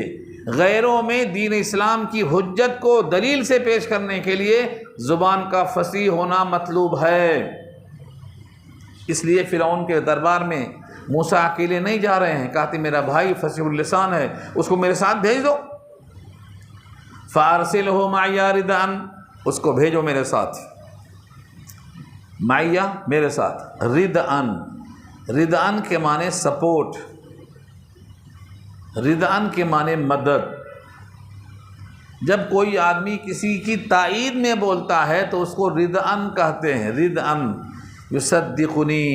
غیروں میں دین اسلام کی حجت کو دلیل سے پیش کرنے کے لیے زبان کا فصیح ہونا مطلوب ہے۔ اس لیے فرعون کے دربار میں موسیٰ اکیلے نہیں جا رہے ہیں، کہتے میرا بھائی فصیح اللسان ہے، اس کو میرے ساتھ بھیج دو، فَأَرْسِلْهُ مَعِيَ رِدْءًا، اس کو بھیجو میرے ساتھ، معیہ میرے ساتھ، ردعن کے معنی سپورٹ، ردعن کے معنی مدد۔ جب کوئی آدمی کسی کی تائید میں بولتا ہے تو اس کو ردعن کہتے ہیں، ردعن یصدقنی،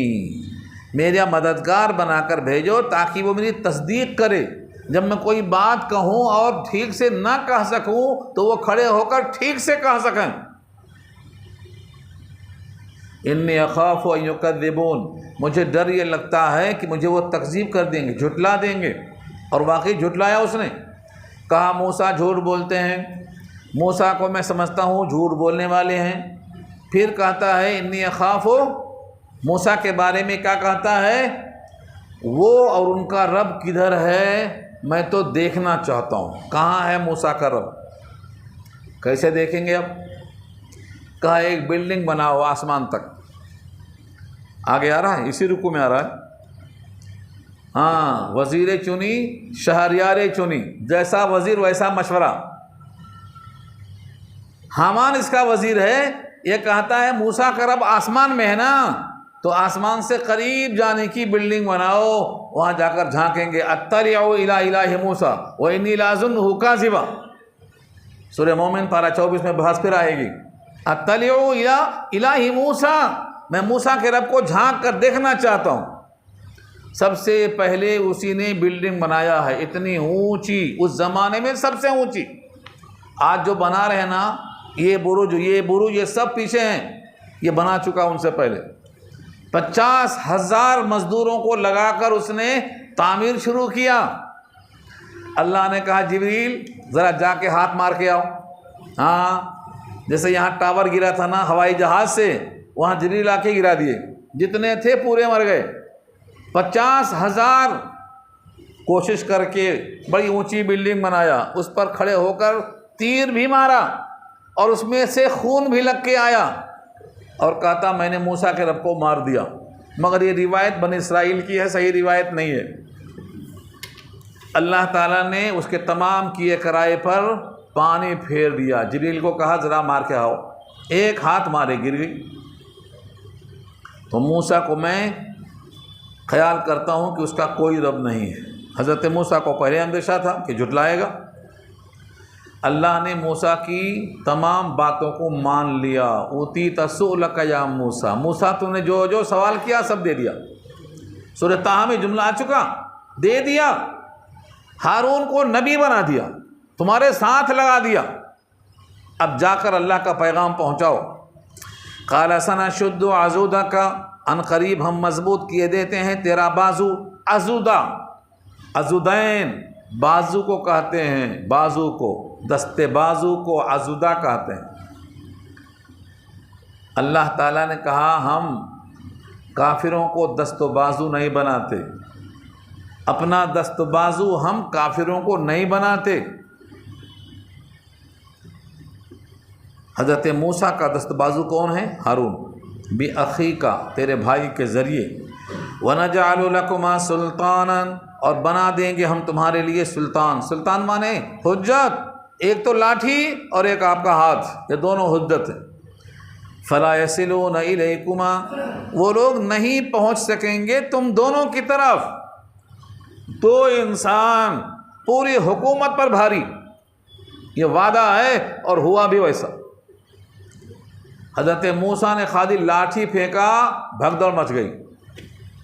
میرا مددگار بنا کر بھیجو تاکہ وہ میری تصدیق کرے، جب میں کوئی بات کہوں اور ٹھیک سے نہ کہہ سکوں تو وہ کھڑے ہو کر ٹھیک سے کہہ سکیں۔ انی اخاف ان یکذبون، مجھے ڈر یہ لگتا ہے کہ مجھے وہ تکذیب کر دیں گے، جھٹلا دیں گے، اور واقعی جھٹلایا اس نے۔ کہا موسیٰ جھوٹ بولتے ہیں، موسیٰ کو میں سمجھتا ہوں جھوٹ بولنے والے ہیں۔ پھر کہتا ہے انی اخاف، موسیٰ کے بارے میں کیا کہتا ہے؟ وہ اور ان کا رب کدھر ہے میں تو دیکھنا چاہتا ہوں، کہاں ہے موسیٰ کا رب؟ کیسے دیکھیں گے اب؟ کہا ایک بلڈنگ بناؤ آسمان تک، آگے آ رہا ہے، اسی رکوع میں آ رہا ہے. ہاں، وزیر چنی شہریار چنی، جیسا وزیر ویسا مشورہ. حامان اس کا وزیر ہے. یہ کہتا ہے موسیٰ کا رب آسمان میں ہے نا، تو آسمان سے قریب جانے کی بلڈنگ بناؤ، وہاں جا کر جھانکیں گے. اطلع الی الہ موسیٰ وانی لاظنہ کاذبا. سورہ مومن پارہ 24 میں بحث پھر آئے گی. اطلع الی الہ موسیٰ، میں موسیٰ کے رب کو جھانک کر دیکھنا چاہتا ہوں. سب سے پہلے اسی نے بلڈنگ بنایا ہے، اتنی اونچی، اس زمانے میں سب سے اونچی. آج جو بنا رہے ہیں نا، یہ برج یہ سب پیچھے ہیں، یہ بنا چکا ان سے پہلے. 50,000 مزدوروں کو لگا کر اس نے تعمیر شروع کیا. اللہ نے کہا جبریل ذرا جا کے ہاتھ مار کے آؤ. ہاں، جیسے یہاں ٹاور گرا تھا نا ہوائی جہاز سے، وہاں جبریل آ کے گرا دیے، جتنے تھے پورے مر گئے. 50,000 کوشش کر کے بڑی اونچی بلڈنگ بنایا، اس پر کھڑے ہو کر تیر بھی مارا اور اس میں سے خون بھی لگ کے آیا، اور کہتا میں نے موسیٰ کے رب کو مار دیا. مگر یہ روایت بنی اسرائیل کی ہے، صحیح روایت نہیں ہے. اللہ تعالیٰ نے اس کے تمام کیے کرائے پر پانی پھیر دیا. جبریل کو کہا ذرا مار کے آؤ. ایک ہاتھ مارے گر گئی. تو موسیٰ کو میں خیال کرتا ہوں کہ اس کا کوئی رب نہیں ہے. حضرت موسیٰ کو پہلے اندیشہ تھا کہ جھٹلائے گا. اللہ نے موسیٰ کی تمام باتوں کو مان لیا. اوتیت سؤلک یا موسیٰ، موسیٰ تو نے جو جو سوال کیا سب دے دیا. سورہ طٰہٰ میں جملہ آ چکا، دے دیا. ہارون کو نبی بنا دیا، تمہارے ساتھ لگا دیا. اب جا کر اللہ کا پیغام پہنچاؤ. قال سنشد عضدک، ان قریب ہم مضبوط کیے دیتے ہیں تیرا بازو. عضدہ، عضدین بازو کو کہتے ہیں، بازو کو، دستے بازو کو عضدہ کہتے ہیں. اللہ تعالیٰ نے کہا ہم کافروں کو دست و بازو نہیں بناتے، اپنا دست و بازو ہم کافروں کو نہیں بناتے. حضرت موسیٰ کا دست بازو کون ہے؟ ہارون. بِأَخِيكَ، تیرے بھائی کے ذریعے. وَنَجْعَلُ لَكُمَا سُلْطَانًا، اور بنا دیں گے ہم تمہارے لیے سلطان. سلطان مانے حجت. ایک تو لاٹھی اور ایک آپ کا ہاتھ، یہ دونوں حجت ہیں. فَلَا يَصِلُونَ إِلَيْكُمَا، وہ لوگ نہیں پہنچ سکیں گے تم دونوں کی طرف. دو انسان پوری حکومت پر بھاری، یہ وعدہ ہے اور ہوا بھی ویسا. حضرت موسیٰ نے خالی لاٹھی پھینکا، بھگ دوڑ مچ گئی،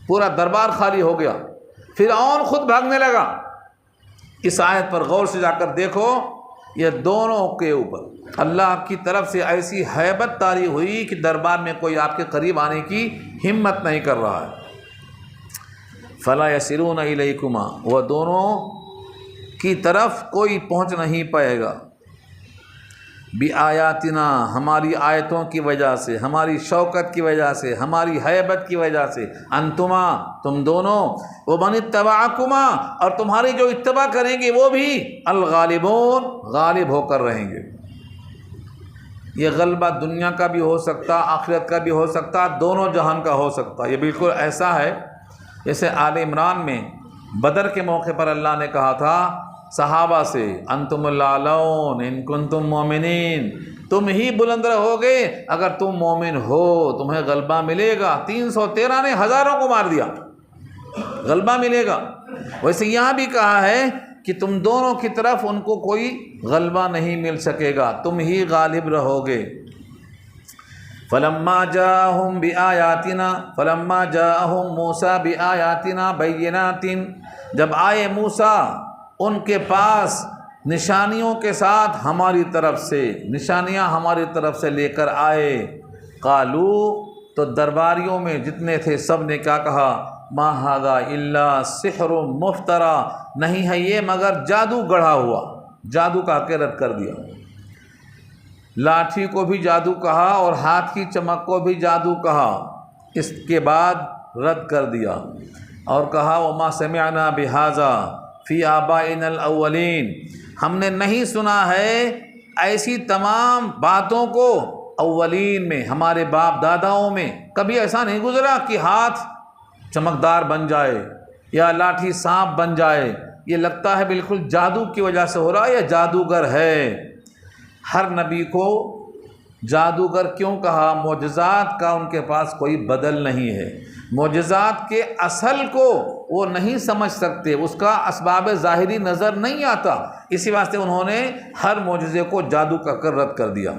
پورا دربار خالی ہو گیا. فرعون خود بھاگنے لگا. اس آیت پر غور سے جا کر دیکھو، یہ دونوں کے اوپر اللہ کی طرف سے ایسی ہیبت طاری ہوئی کہ دربار میں کوئی آپ کے قریب آنے کی ہمت نہیں کر رہا ہے. فَلَا يَصِلُونَ إِلَيْكُمَا، وہ دونوں کی طرف کوئی پہنچ نہیں پائے گا. بِآیاتنا، ہماری آیتوں کی وجہ سے، ہماری شوکت کی وجہ سے، ہماری ہیبت کی وجہ سے. انتما، تم دونوں. وَمَنِ اتَّبَعَكُمَا، اور تمہاری جو اتباع کریں گے وہ بھی. الغالبون، غالب ہو کر رہیں گے. یہ غلبہ دنیا کا بھی ہو سکتا، آخرت کا بھی ہو سکتا، دونوں جہان کا ہو سکتا. یہ بالکل ایسا ہے جیسے آل عمران میں بدر کے موقع پر اللہ نے کہا تھا صحابہ سے، انتم الاعلون ان کنتم مومنین، تم ہی بلند رہو گے اگر تم مومن ہو، تمہیں غلبہ ملے گا. 313 نے ہزاروں کو مار دیا، غلبہ ملے گا. ویسے یہاں بھی کہا ہے کہ تم دونوں کی طرف ان کو کوئی غلبہ نہیں مل سکے گا، تم ہی غالب رہو گے. فلما جاءهم بآیاتنا، فلما جاءهم موسیٰ بآیاتنا بینات، جب آئے موسیٰ ان کے پاس نشانیوں کے ساتھ ہماری طرف سے، نشانیاں ہماری طرف سے لے کر آئے. قالو، تو درباریوں میں جتنے تھے سب نے کیا کہا؟ ما ھذا الا سحر مفترا، نہیں ہے یہ مگر جادو گڑھا ہوا. جادو کہا کے رد کر دیا. لاٹھی کو بھی جادو کہا اور ہاتھ کی چمک کو بھی جادو کہا، اس کے بعد رد کر دیا اور کہا وما سمعنا بہذا فی آبائنا الاولین، ہم نے نہیں سنا ہے ایسی تمام باتوں کو اولین میں ہمارے باپ داداؤں میں کبھی ایسا نہیں گزرا کہ ہاتھ چمکدار بن جائے یا لاٹھی سانپ بن جائے. یہ لگتا ہے بالکل جادو کی وجہ سے ہو رہا ہے، یا جادوگر ہے. ہر نبی کو جادوگر کیوں کہا؟ معجزات کا ان کے پاس کوئی بدل نہیں ہے. معجزات کے اصل کو وہ نہیں سمجھ سکتے، اس کا اسباب ظاہری نظر نہیں آتا، اسی واسطے انہوں نے ہر معجزے کو جادو کر رد کر دیا.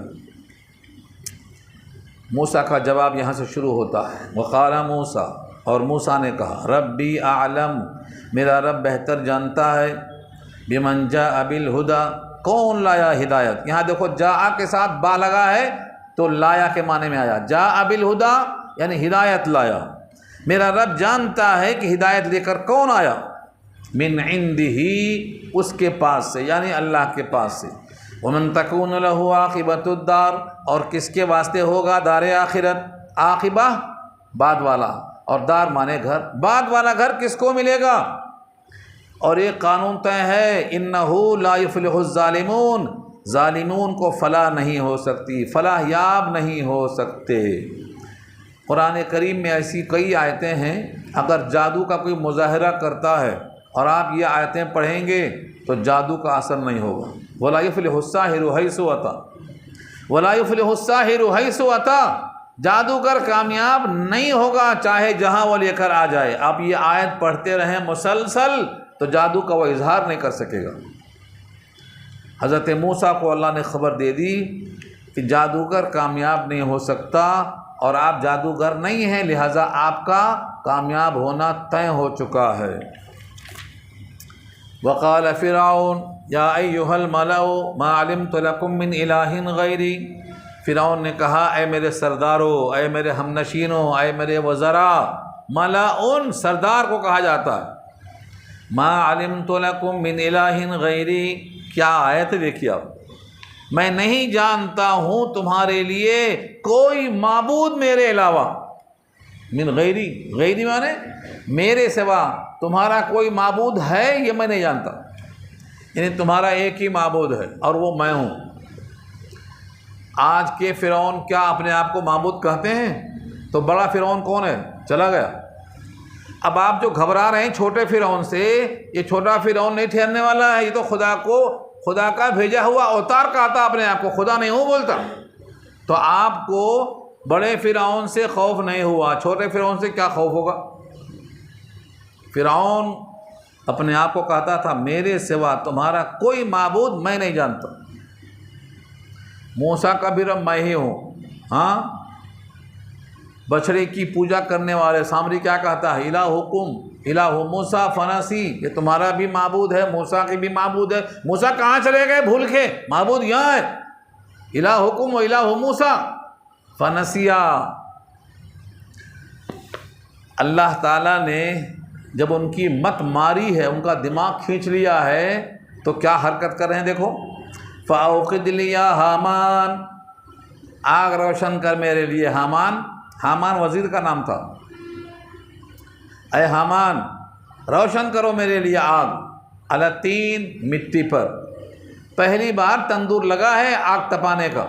موسیٰ کا جواب یہاں سے شروع ہوتا ہے. وقال موسیٰ، اور موسیٰ نے کہا، ربی اعلم، میرا رب بہتر جانتا ہے، بمن جاء بالہدی، کون لایا ہدایت. یہاں دیکھو جاء کے ساتھ با لگا ہے تو لایا کے معنی میں آیا. جاء بالہدی یعنی ہدایت لایا. میرا رب جانتا ہے کہ ہدایت لے کر کون آیا. من عنده، اس کے پاس سے یعنی اللہ کے پاس سے. ومن تکون له عاقبۃ الدار، اور کس کے واسطے ہوگا دار آخرت. عاقبہ بعد والا، اور دار مانے گھر. بعد والا گھر کس کو ملے گا؟ اور ایک قانون طے ہے، انہ لا یفلح الظالمون، ظالمون کو فلاح نہیں ہو سکتی، فلاح یاب نہیں ہو سکتے. قرآن کریم میں ایسی کئی آیتیں ہیں، اگر جادو کا کوئی مظاہرہ کرتا ہے اور آپ یہ آیتیں پڑھیں گے تو جادو کا اثر نہیں ہوگا. ولا یفلح الساحر حیث اتی، ولا یفلح الساحر حیث اتی، جادوگر کامیاب نہیں ہوگا چاہے جہاں وہ لے کر آ جائے. آپ یہ آیت پڑھتے رہیں مسلسل تو جادو کا وہ اظہار نہیں کر سکے گا. حضرت موسیٰ کو اللہ نے خبر دے دی کہ جادوگر کامیاب نہیں ہو سکتا، اور آپ جادوگر نہیں ہیں، لہٰذا آپ کا کامیاب ہونا طے ہو چکا ہے. وقال فرعون یا ایھا الملأ ما علمت لکم من الہ غیری، فرعون نے کہا، اے میرے سرداروں، اے میرے ہم نشینوں، اے میرے وزراء. ملعون سردار کو کہا جاتا ہے. ما علمت لکم من الہ غیری، کیا آیت دیکھیے آپ، میں نہیں جانتا ہوں تمہارے لیے کوئی معبود میرے علاوہ. من غیری، غیری مانے میرے سوا تمہارا کوئی معبود ہے یہ میں نہیں جانتا. یعنی تمہارا ایک ہی معبود ہے اور وہ میں ہوں. آج کے فرعون کیا اپنے آپ کو معبود کہتے ہیں؟ تو بڑا فرعون کون ہے؟ چلا گیا. اب آپ جو گھبرا رہے ہیں چھوٹے فرعون سے، یہ چھوٹا فرعون نہیں ٹھہرنے والا ہے، یہ تو خدا کا بھیجا ہوا اوتار کہتا اپنے آپ کو، خدا نہیں ہوں بولتا. تو آپ کو بڑے فرعون سے خوف نہیں ہوا، چھوٹے فرعون سے کیا خوف ہوگا؟ فرعون اپنے آپ کو کہتا تھا میرے سوا تمہارا کوئی معبود میں نہیں جانتا. موسیٰ کا بھی رب میں ہی ہوں. ہاں، بچڑے کی پوجا کرنے والے سامری کیا کہتا ہے؟ الہکم الہ موسیٰ فنسی، یہ تمہارا بھی معبود ہے، موسیٰ کی بھی معبود ہے. موسیٰ کہاں چلے گئے بھول کے؟ معبود یہاں ہے. الہکم و الہ موسیٰ فنسیا. اللہ تعالیٰ نے جب ان کی مت ماری ہے، ان کا دماغ کھینچ لیا ہے، تو کیا حرکت کر رہے ہیں دیکھو. فاوقد لی یا حامان، آگ روشن کر میرے لیے. حامان وزیر کا نام تھا. اے حامان روشن کرو میرے لیے آگ. الطین، مٹی پر. پہلی بار تندور لگا ہے آگ تپانے کا،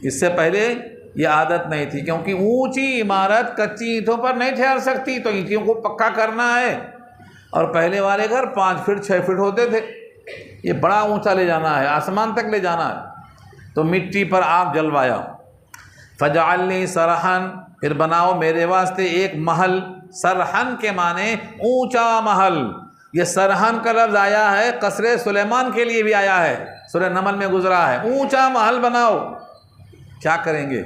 اس سے پہلے یہ عادت نہیں تھی، کیونکہ اونچی عمارت کچی اینٹوں پر نہیں ٹھہر سکتی، تو اینٹوں کو پکا کرنا ہے. اور پہلے والے گھر 5 فٹ 6 فٹ ہوتے تھے، یہ بڑا اونچا لے جانا ہے، آسمان تک لے جانا ہے. تو مٹی پر آگ جلوایا. فجعلنی سرحن، پھر بناؤ میرے واسطے ایک محل. سرحن کے معنی اونچا محل. یہ سرحن کا لفظ آیا ہے قصر سلیمان کے لیے بھی آیا ہے، سورہ نمل میں گزرا ہے. اونچا محل بناؤ. کیا کریں گے؟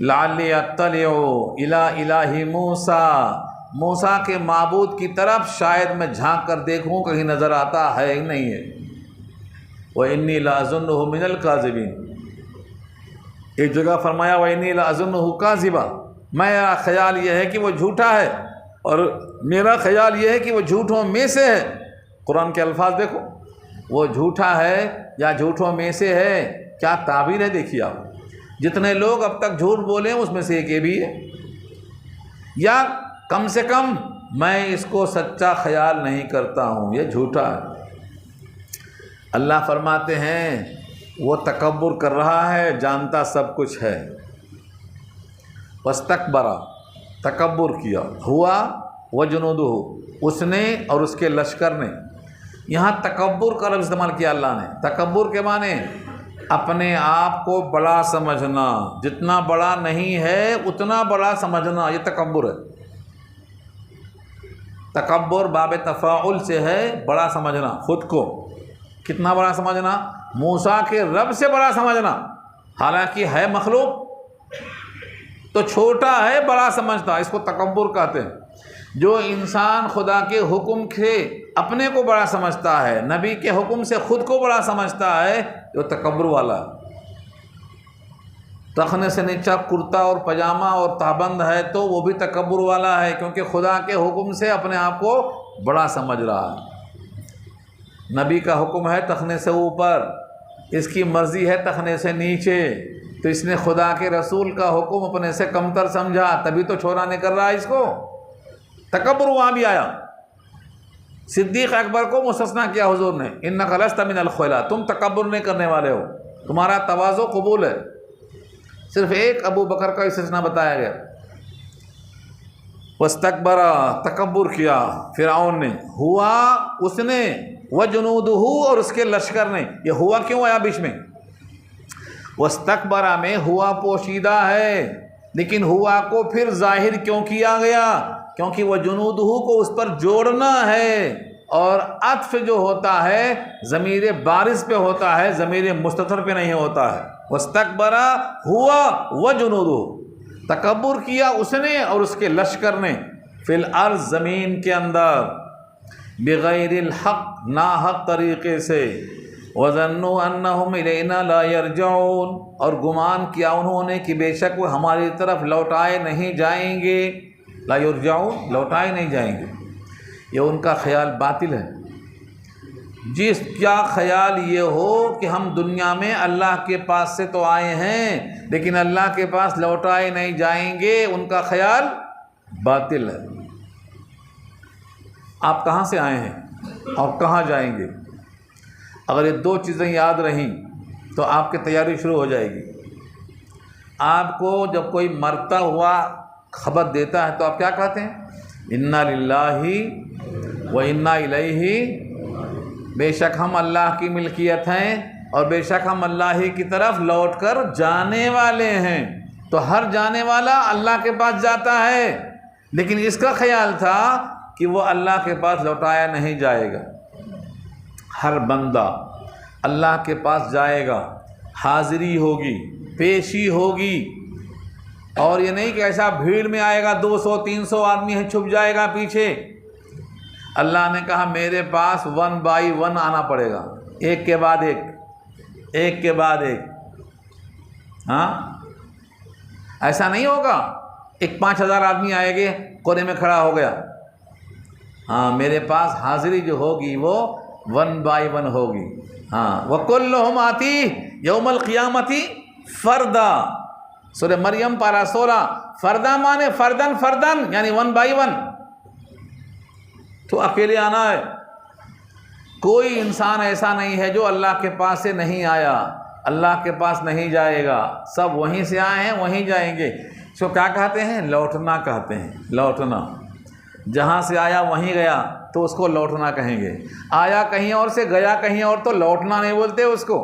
لعلی اطلع الی الہ موسیٰ، موسیٰ کے معبود کی طرف شاید میں جھانک کر دیکھوں کہیں نظر آتا ہے ہی نہیں ہے. وَإِنِّي لَأَظُنُّهُ مِنَ الْكَاذِبِينَ. ایک جگہ فرمایا وَإِنِّي لَأَظُنُّهُ كَاذِبًا، میرا خیال یہ ہے کہ وہ جھوٹا ہے، اور میرا خیال یہ ہے کہ وہ جھوٹوں میں سے ہے. قرآن کے الفاظ دیکھو، وہ جھوٹا ہے یا جھوٹوں میں سے ہے. کیا تعبیر ہے دیکھیے آپ. جتنے لوگ اب تک جھوٹ بولے ہیں اس میں سے ایک یہ بھی ہے، یا کم سے کم میں اس کو سچا خیال نہیں کرتا ہوں، یہ جھوٹا ہے. اللہ فرماتے ہیں وہ تکبر کر رہا ہے، جانتا سب کچھ ہے. واستکبر، تکبر کیا. ہوا وجنودہ، اس نے اور اس کے لشکر نے. یہاں تکبر کا لفظ استعمال کیا اللہ نے. تکبر کے معنی اپنے آپ کو بڑا سمجھنا، جتنا بڑا نہیں ہے اتنا بڑا سمجھنا، یہ تکبر ہے. تکبر باب تفاعل سے ہے، بڑا سمجھنا خود کو. کتنا بڑا سمجھنا؟ موسیٰ کے رب سے بڑا سمجھنا، حالانکہ ہے مخلوق تو چھوٹا ہے، بڑا سمجھتا، اس کو تکبر کہتے ہیں. جو انسان خدا کے حکم سے اپنے کو بڑا سمجھتا ہے، نبی کے حکم سے خود کو بڑا سمجھتا ہے، جو تکبر والا ہے. ٹخنے سے نیچا کرتا اور پاجامہ اور تہبند ہے تو وہ بھی تکبر والا ہے، کیونکہ خدا کے حکم سے اپنے آپ کو بڑا سمجھ رہا ہے. نبی کا حکم ہے ٹخنے سے اوپر، اس کی مرضی ہے ٹخنے سے نیچے، تو اس نے خدا کے رسول کا حکم اپنے سے کمتر سمجھا، تبھی تو چھوڑا نہیں کر رہا ہے اس کو. تکبر وہاں بھی آیا. صدیق اکبر کو مستثنا کیا حضور نے، انک لست من الخیلاء، تم تکبر نہیں کرنے والے ہو، تمہارا تواضع قبول ہے. صرف ایک ابو بکر کا استثنا بتایا گیا. واستکبر، تکبر کیا فرعون نے. ہوا، اس نے، وجنودہ، اور اس کے لشکر نے. یہ ہوا کیوں آیا بیچ میں؟ واستکبر میں ہوا پوشیدہ ہے، لیکن ہوا کو پھر ظاہر کیوں کیا گیا؟ کیونکہ وجنودہ کو اس پر جوڑنا ہے، اور عطف جو ہوتا ہے ضمیر بارز پہ ہوتا ہے، ضمیر مستتر پہ نہیں ہوتا ہے. واستکبر ہوا وجنودہ، تکبر کیا اس نے اور اس کے لشکر نے. فی الارض، زمین کے اندر. بغیر الحق، ناحق طریقے سے. وظنوا انہم الینا لا یرجعون، اور گمان کیا انہوں نے کہ بے شک وہ ہماری طرف لوٹائے نہیں جائیں گے. لا یرجعون، لوٹائے نہیں جائیں گے. یہ ان کا خیال باطل ہے. جس کیا خیال یہ ہو کہ ہم دنیا میں اللہ کے پاس سے تو آئے ہیں لیکن اللہ کے پاس لوٹائے نہیں جائیں گے، ان کا خیال باطل ہے. آپ کہاں سے آئے ہیں اور کہاں جائیں گے؟ اگر یہ دو چیزیں یاد رہیں تو آپ کی تیاری شروع ہو جائے گی. آپ کو جب کوئی مرتا ہوا خبر دیتا ہے تو آپ کیا کہتے ہیں؟ انا للہ و انا الیہ، بے شک ہم اللہ کی ملکیت ہیں اور بے شک ہم اللہ ہی کی طرف لوٹ کر جانے والے ہیں. تو ہر جانے والا اللہ کے پاس جاتا ہے، لیکن اس کا خیال تھا کہ وہ اللہ کے پاس لوٹایا نہیں جائے گا. ہر بندہ اللہ کے پاس جائے گا، حاضری ہوگی، پیشی ہوگی، اور یہ نہیں کہ ایسا بھیڑ میں آئے گا، 200-300 آدمی ہے چھپ جائے گا پیچھے. اللہ نے کہا میرے پاس 1 بائی 1 آنا پڑے گا، ایک کے بعد ایک، ایک کے بعد ایک. ہاں، ایسا نہیں ہوگا ایک 5000 آدمی آئے گے کونے میں کھڑا ہو گیا. ہاں، میرے پاس حاضری جو ہوگی وہ 1 بائی 1 ہوگی. ہاں، وَكُلُّهُمْ آتِيهِ يَوْمَ الْقِيَامَةِ فَرْدًا، سورہ مریم پارہ 16. فردا مانے فردن، فردن یعنی 1 بائی 1، تو اکیلے آنا ہے. کوئی انسان ایسا نہیں ہے جو اللہ کے پاس سے نہیں آیا، اللہ کے پاس نہیں جائے گا. سب وہیں سے آئے ہیں وہیں جائیں گے. اس کو کیا کہتے ہیں؟ لوٹنا کہتے ہیں. لوٹنا، جہاں سے آیا وہیں گیا تو اس کو لوٹنا کہیں گے. آیا کہیں اور سے، گیا کہیں اور، تو لوٹنا نہیں بولتے اس کو.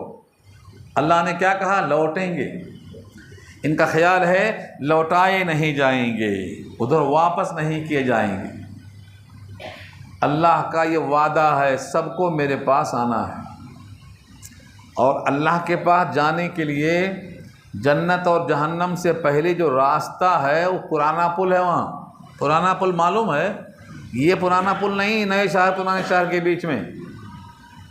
اللہ نے کیا کہا؟ لوٹیں گے. ان کا خیال ہے لوٹائے نہیں جائیں گے، ادھر واپس نہیں کیے جائیں گے. اللہ کا یہ وعدہ ہے سب کو میرے پاس آنا ہے. اور اللہ کے پاس جانے کے لیے جنت اور جہنم سے پہلے جو راستہ ہے وہ پرانا پل ہے. وہاں پرانا پل معلوم ہے، یہ پرانا پل نہیں نئے شہر پرانے شہر کے بیچ میں.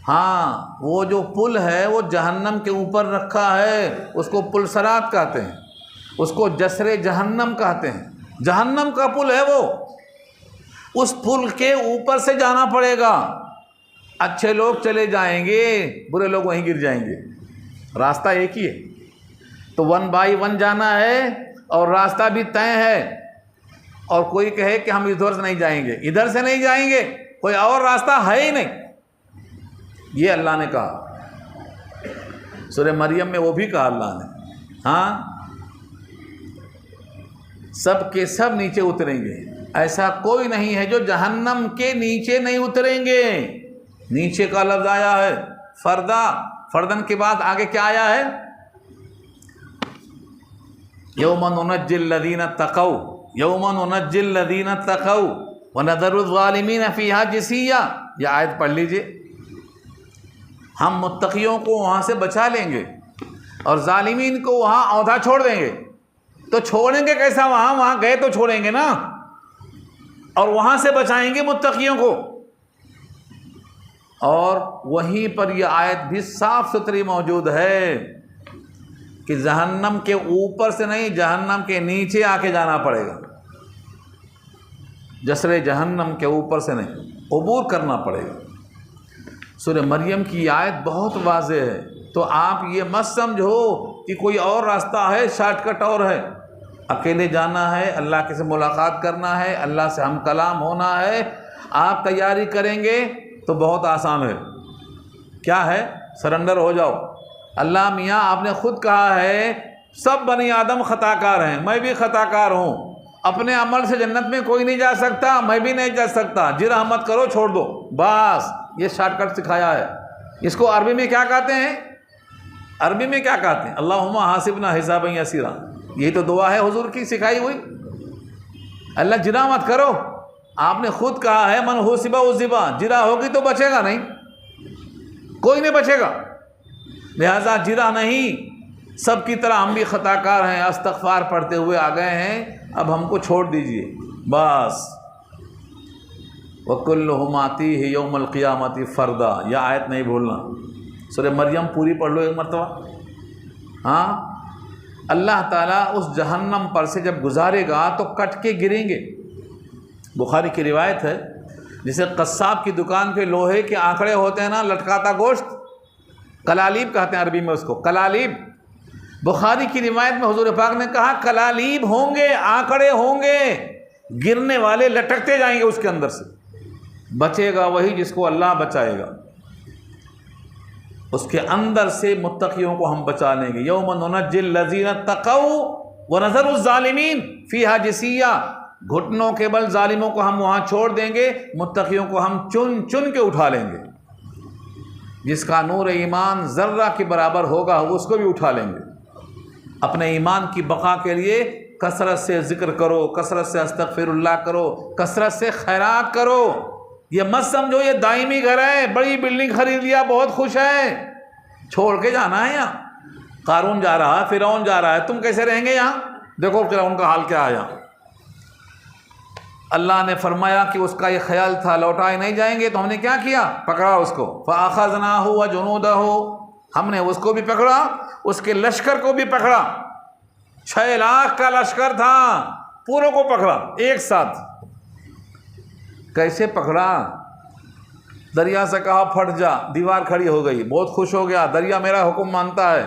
ہاں، وہ جو پل ہے وہ جہنم کے اوپر رکھا ہے، اس کو پل صراط کہتے ہیں، اس کو جسر جہنم کہتے ہیں. جہنم کا پل ہے وہ، اس پل کے اوپر سے جانا پڑے گا. اچھے لوگ چلے جائیں گے، برے لوگ وہیں گر جائیں گے. راستہ ایک ہی ہے. تو 1 بائی 1 جانا ہے اور راستہ بھی طے ہے. اور کوئی کہے کہ ہم ادھر سے نہیں جائیں گے، ادھر سے نہیں جائیں گے، کوئی اور راستہ ہے ہی نہیں، یہ اللہ نے کہا. سورہ مریم میں وہ بھی کہا اللہ نے، ہاں سب کے سب نیچے اتریں گے، ایسا کوئی نہیں ہے جو جہنم کے نیچے نہیں اتریں گے۔ نیچے کا لفظ آیا ہے فردا، فردن کے بعد آگے کیا آیا ہے؟ یوم ننجی الذین اتقوا، یوم ننجی الذین اتقوا ونذر الظالمین فیہا جثیا۔ یہ آیت پڑھ لیجئے، ہم متقیوں کو وہاں سے بچا لیں گے اور ظالمین کو وہاں اوندھا چھوڑ دیں گے۔ تو چھوڑیں گے کیسا؟ وہاں گئے تو چھوڑیں گے نا، اور وہاں سے بچائیں گے متقیوں کو۔ اور وہیں پر یہ آیت بھی صاف ستھری موجود ہے کہ جہنم کے اوپر سے نہیں، جہنم کے نیچے آ کے جانا پڑے گا، جسر جہنم کے اوپر سے نہیں، عبور کرنا پڑے گا۔ سورہ مریم کی آیت بہت واضح ہے، تو آپ یہ مت سمجھو کہ کوئی اور راستہ ہے، شارٹ کٹ اور ہے۔ اکیلے جانا ہے، اللہ کے سے ملاقات کرنا ہے، اللہ سے ہم کلام ہونا ہے۔ آپ تیاری کریں گے تو بہت آسان ہے۔ کیا ہے؟ سرنڈر ہو جاؤ۔ اللہ میاں آپ نے خود کہا ہے سب بنی آدم خطا کار ہیں، میں بھی خطا کار ہوں، اپنے عمل سے جنت میں کوئی نہیں جا سکتا، میں بھی نہیں جا سکتا، جرح مت کرو، چھوڑ دو، بس یہ شارٹ کٹ سکھایا ہے۔ اس کو عربی میں کیا کہتے ہیں؟ عربی میں کیا کہتے ہیں؟ اللہم حاسبنا حسابا یسیرا۔ یہی تو دعا ہے حضور کی سکھائی ہوئی، اللہ جرح مت کرو۔ آپ نے خود کہا ہے من حوسبا عذبا، جرح ہوگی تو بچے گا نہیں، کوئی نہیں بچے گا، لہذا جرح نہیں۔ سب کی طرح ہم بھی خطا کار ہیں، استغفار پڑھتے ہوئے آ گئے ہیں، اب ہم کو چھوڑ دیجئے بس۔ وَكُلُّهُمْ آتِيهِ يَوْمَ الْقِيَامَةِ فَرْدًا، یہ آیت نہیں بھولنا۔ سورہ مریم پوری پڑھ لو ایک مرتبہ۔ ہاں اللہ تعالیٰ اس جہنم پر سے جب گزارے گا تو کٹ کے گریں گے۔ بخاری کی روایت ہے، جسے قصاب کی دکان پہ لوہے کے آنکڑے ہوتے ہیں نا، لٹکاتا گوشت، کلالیب کہتے ہیں عربی میں اس کو، کلالیب۔ بخاری کی روایت میں حضور پاک نے کہا کلالیب ہوں گے، آنکڑے ہوں گے، گرنے والے لٹکتے جائیں گے اس کے اندر سے، بچے گا وہی جس کو اللہ بچائے گا۔ اس کے اندر سے متقیوں کو ہم بچا لیں گے۔ یوم ننجی الذین اتقوا ونذر الظالمین فیہا جثیا، گھٹنوں کے بل ظالموں کو ہم وہاں چھوڑ دیں گے، متقیوں کو ہم چن چن کے اٹھا لیں گے۔ جس کا نور ایمان ذرہ کے برابر ہوگا اس کو بھی اٹھا لیں گے۔ اپنے ایمان کی بقا کے لیے کثرت سے ذکر کرو، کثرت سے استغفر اللہ کرو، کثرت سے خیرات کرو۔ یہ مت سمجھو یہ دائمی گھر ہے، بڑی بلڈنگ خرید لیا بہت خوش ہے، چھوڑ کے جانا ہے یہاں۔ قارون جا رہا ہے، فرعون جا رہا ہے، تم کیسے رہیں گے یہاں؟ دیکھو فرعون کا حال کیا ہے یہاں۔ اللہ نے فرمایا کہ اس کا یہ خیال تھا لوٹائے نہیں جائیں گے، تو ہم نے کیا کیا؟ پکڑا اس کو، فَأَخَذْنَاهُ وَجُنُودَهُ، ہم نے اس کو بھی پکڑا، اس کے لشکر کو بھی پکڑا۔ 6 لاکھ کا لشکر تھا، پوروں کو پکڑا ایک ساتھ۔ کیسے پکڑا؟ دریا سے کہا پھٹ جا، دیوار کھڑی ہو گئی، بہت خوش ہو گیا، دریا میرا حکم مانتا ہے۔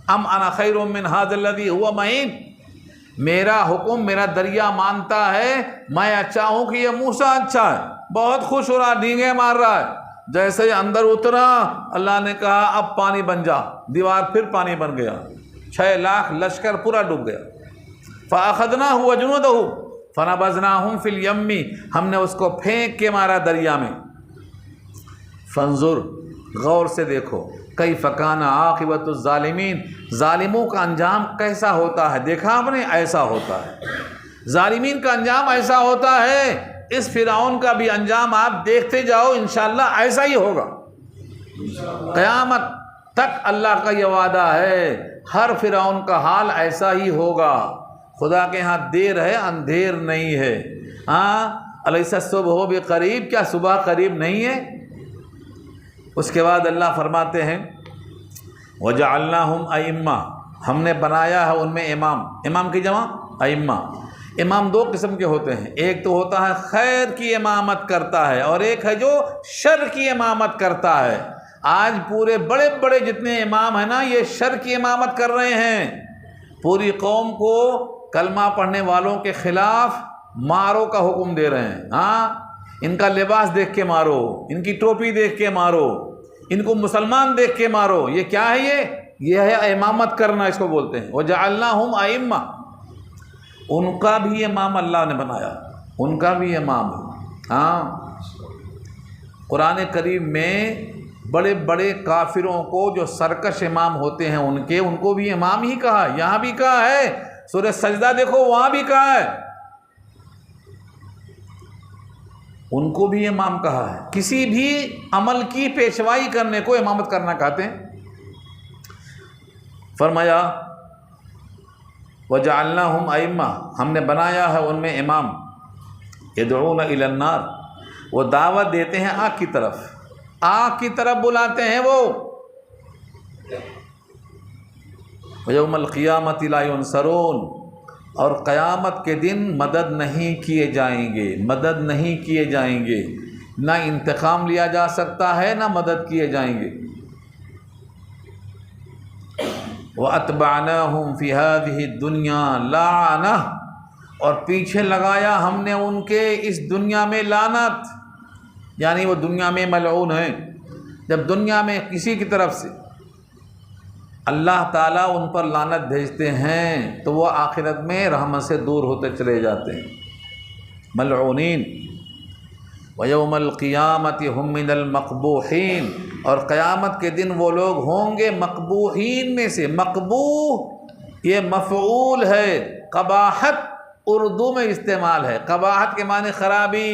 ام انا خیر من ھذا الذی ھو مہین، میرا حکم میرا دریا مانتا ہے، میں اچھا ہوں کہ یہ موسیٰ اچھا ہے۔ بہت خوش ہو رہا، ڈینگے مار رہا ہے۔ جیسے ہی اندر اترا اللہ نے کہا اب پانی بن جا، دیوار پھر پانی بن گیا، 6 لاکھ لشکر پورا ڈوب گیا۔ فَأَخَذْنَاهُ وَجُنُودَهُ فَنَبَذْنَاهُمْ فِي الْيَمِّ، ہم نے اس کو پھینک کے مارا دریا میں۔ فانظر، غور سے دیکھو، کیف کان عاقبۃ الظالمین، ظالموں کا انجام کیسا ہوتا ہے؟ دیکھا آپ نے؟ ایسا ہوتا ہے، ظالمین کا انجام ایسا ہوتا ہے۔ اس فرعون کا بھی انجام آپ دیکھتے جاؤ، انشاءاللہ ایسا ہی ہوگا۔ قیامت تک اللہ کا یہ وعدہ ہے، ہر فرعون کا حال ایسا ہی ہوگا۔ خدا کے ہاں دیر ہے، اندھیر نہیں ہے۔ ہاں الیس الصبح بقریب، کیا صبح قریب نہیں ہے؟ اس کے بعد اللہ فرماتے ہیں وَجَعَلْنَاهُمْ أَئِمَّةً، ہم نے بنایا ہے ان میں امام۔ امام کی جمع ائمہ۔ امام 2 قسم کے ہوتے ہیں، ایک تو ہوتا ہے خیر کی امامت کرتا ہے، اور ایک ہے جو شر کی امامت کرتا ہے۔ آج پورے بڑے بڑے جتنے امام ہیں نا، یہ شر کی امامت کر رہے ہیں، پوری قوم کو کلمہ پڑھنے والوں کے خلاف مارو کا حکم دے رہے ہیں۔ ہاں ان کا لباس دیکھ کے مارو، ان کی ٹوپی دیکھ کے مارو، ان کو مسلمان دیکھ کے مارو۔ یہ کیا ہے؟ یہ ہے امامت کرنا، اس کو بولتے ہیں۔ وَجَعَلْنَاهُمْ أَئِمَّةً، ان کا بھی امام اللہ نے بنایا، ان کا بھی امام ہے۔ ہاں، قرآن کریم میں بڑے بڑے کافروں کو جو سرکش امام ہوتے ہیں ان کو بھی امام ہی کہا، یہاں بھی کہا ہے، سورہ سجدہ دیکھو وہاں بھی کہا ہے، ان کو بھی امام کہا ہے۔ کسی بھی عمل کی پیشوائی کرنے کو امامت کرنا کہتے ہیں۔ فرمایا وَجَعَلْنَاهُمْ أَئِمَّةً، ہم نے بنایا ہے ان میں امام، يَدْعُونَ إِلَى النَّارِ، وہ دعوت دیتے ہیں آگ کی طرف، آگ کی طرف بلاتے ہیں وہ۔ وَيَوْمَ الْقِيَامَةِ لَا يُنصَرُونَ، اور قیامت کے دن مدد نہیں کیے جائیں گے، مدد نہیں کیے جائیں گے، نہ انتقام لیا جا سکتا ہے نہ مدد کیے جائیں گے۔ وَأَتْبَعْنَاهُمْ فِي هَذِهِ الدُّنْيَا لَعْنَةً، اور پیچھے لگایا ہم نے ان کے اس دنیا میں لعنت، یعنی وہ دنیا میں ملعون ہیں۔ جب دنیا میں کسی کی طرف سے اللہ تعالیٰ ان پر لعنت بھیجتے ہیں تو وہ آخرت میں رحمت سے دور ہوتے چلے جاتے ہیں، ملعونین۔ وَيَوْمَ الْقِيَامَةِ هُمْ مِنَ الْمَقْبُوحِينَ، اور قیامت کے دن وہ لوگ ہوں گے مقبوحین میں سے۔ مقبوح یہ مفعول ہے، قباحت اردو میں استعمال ہے، قباحت کے معنی خرابی،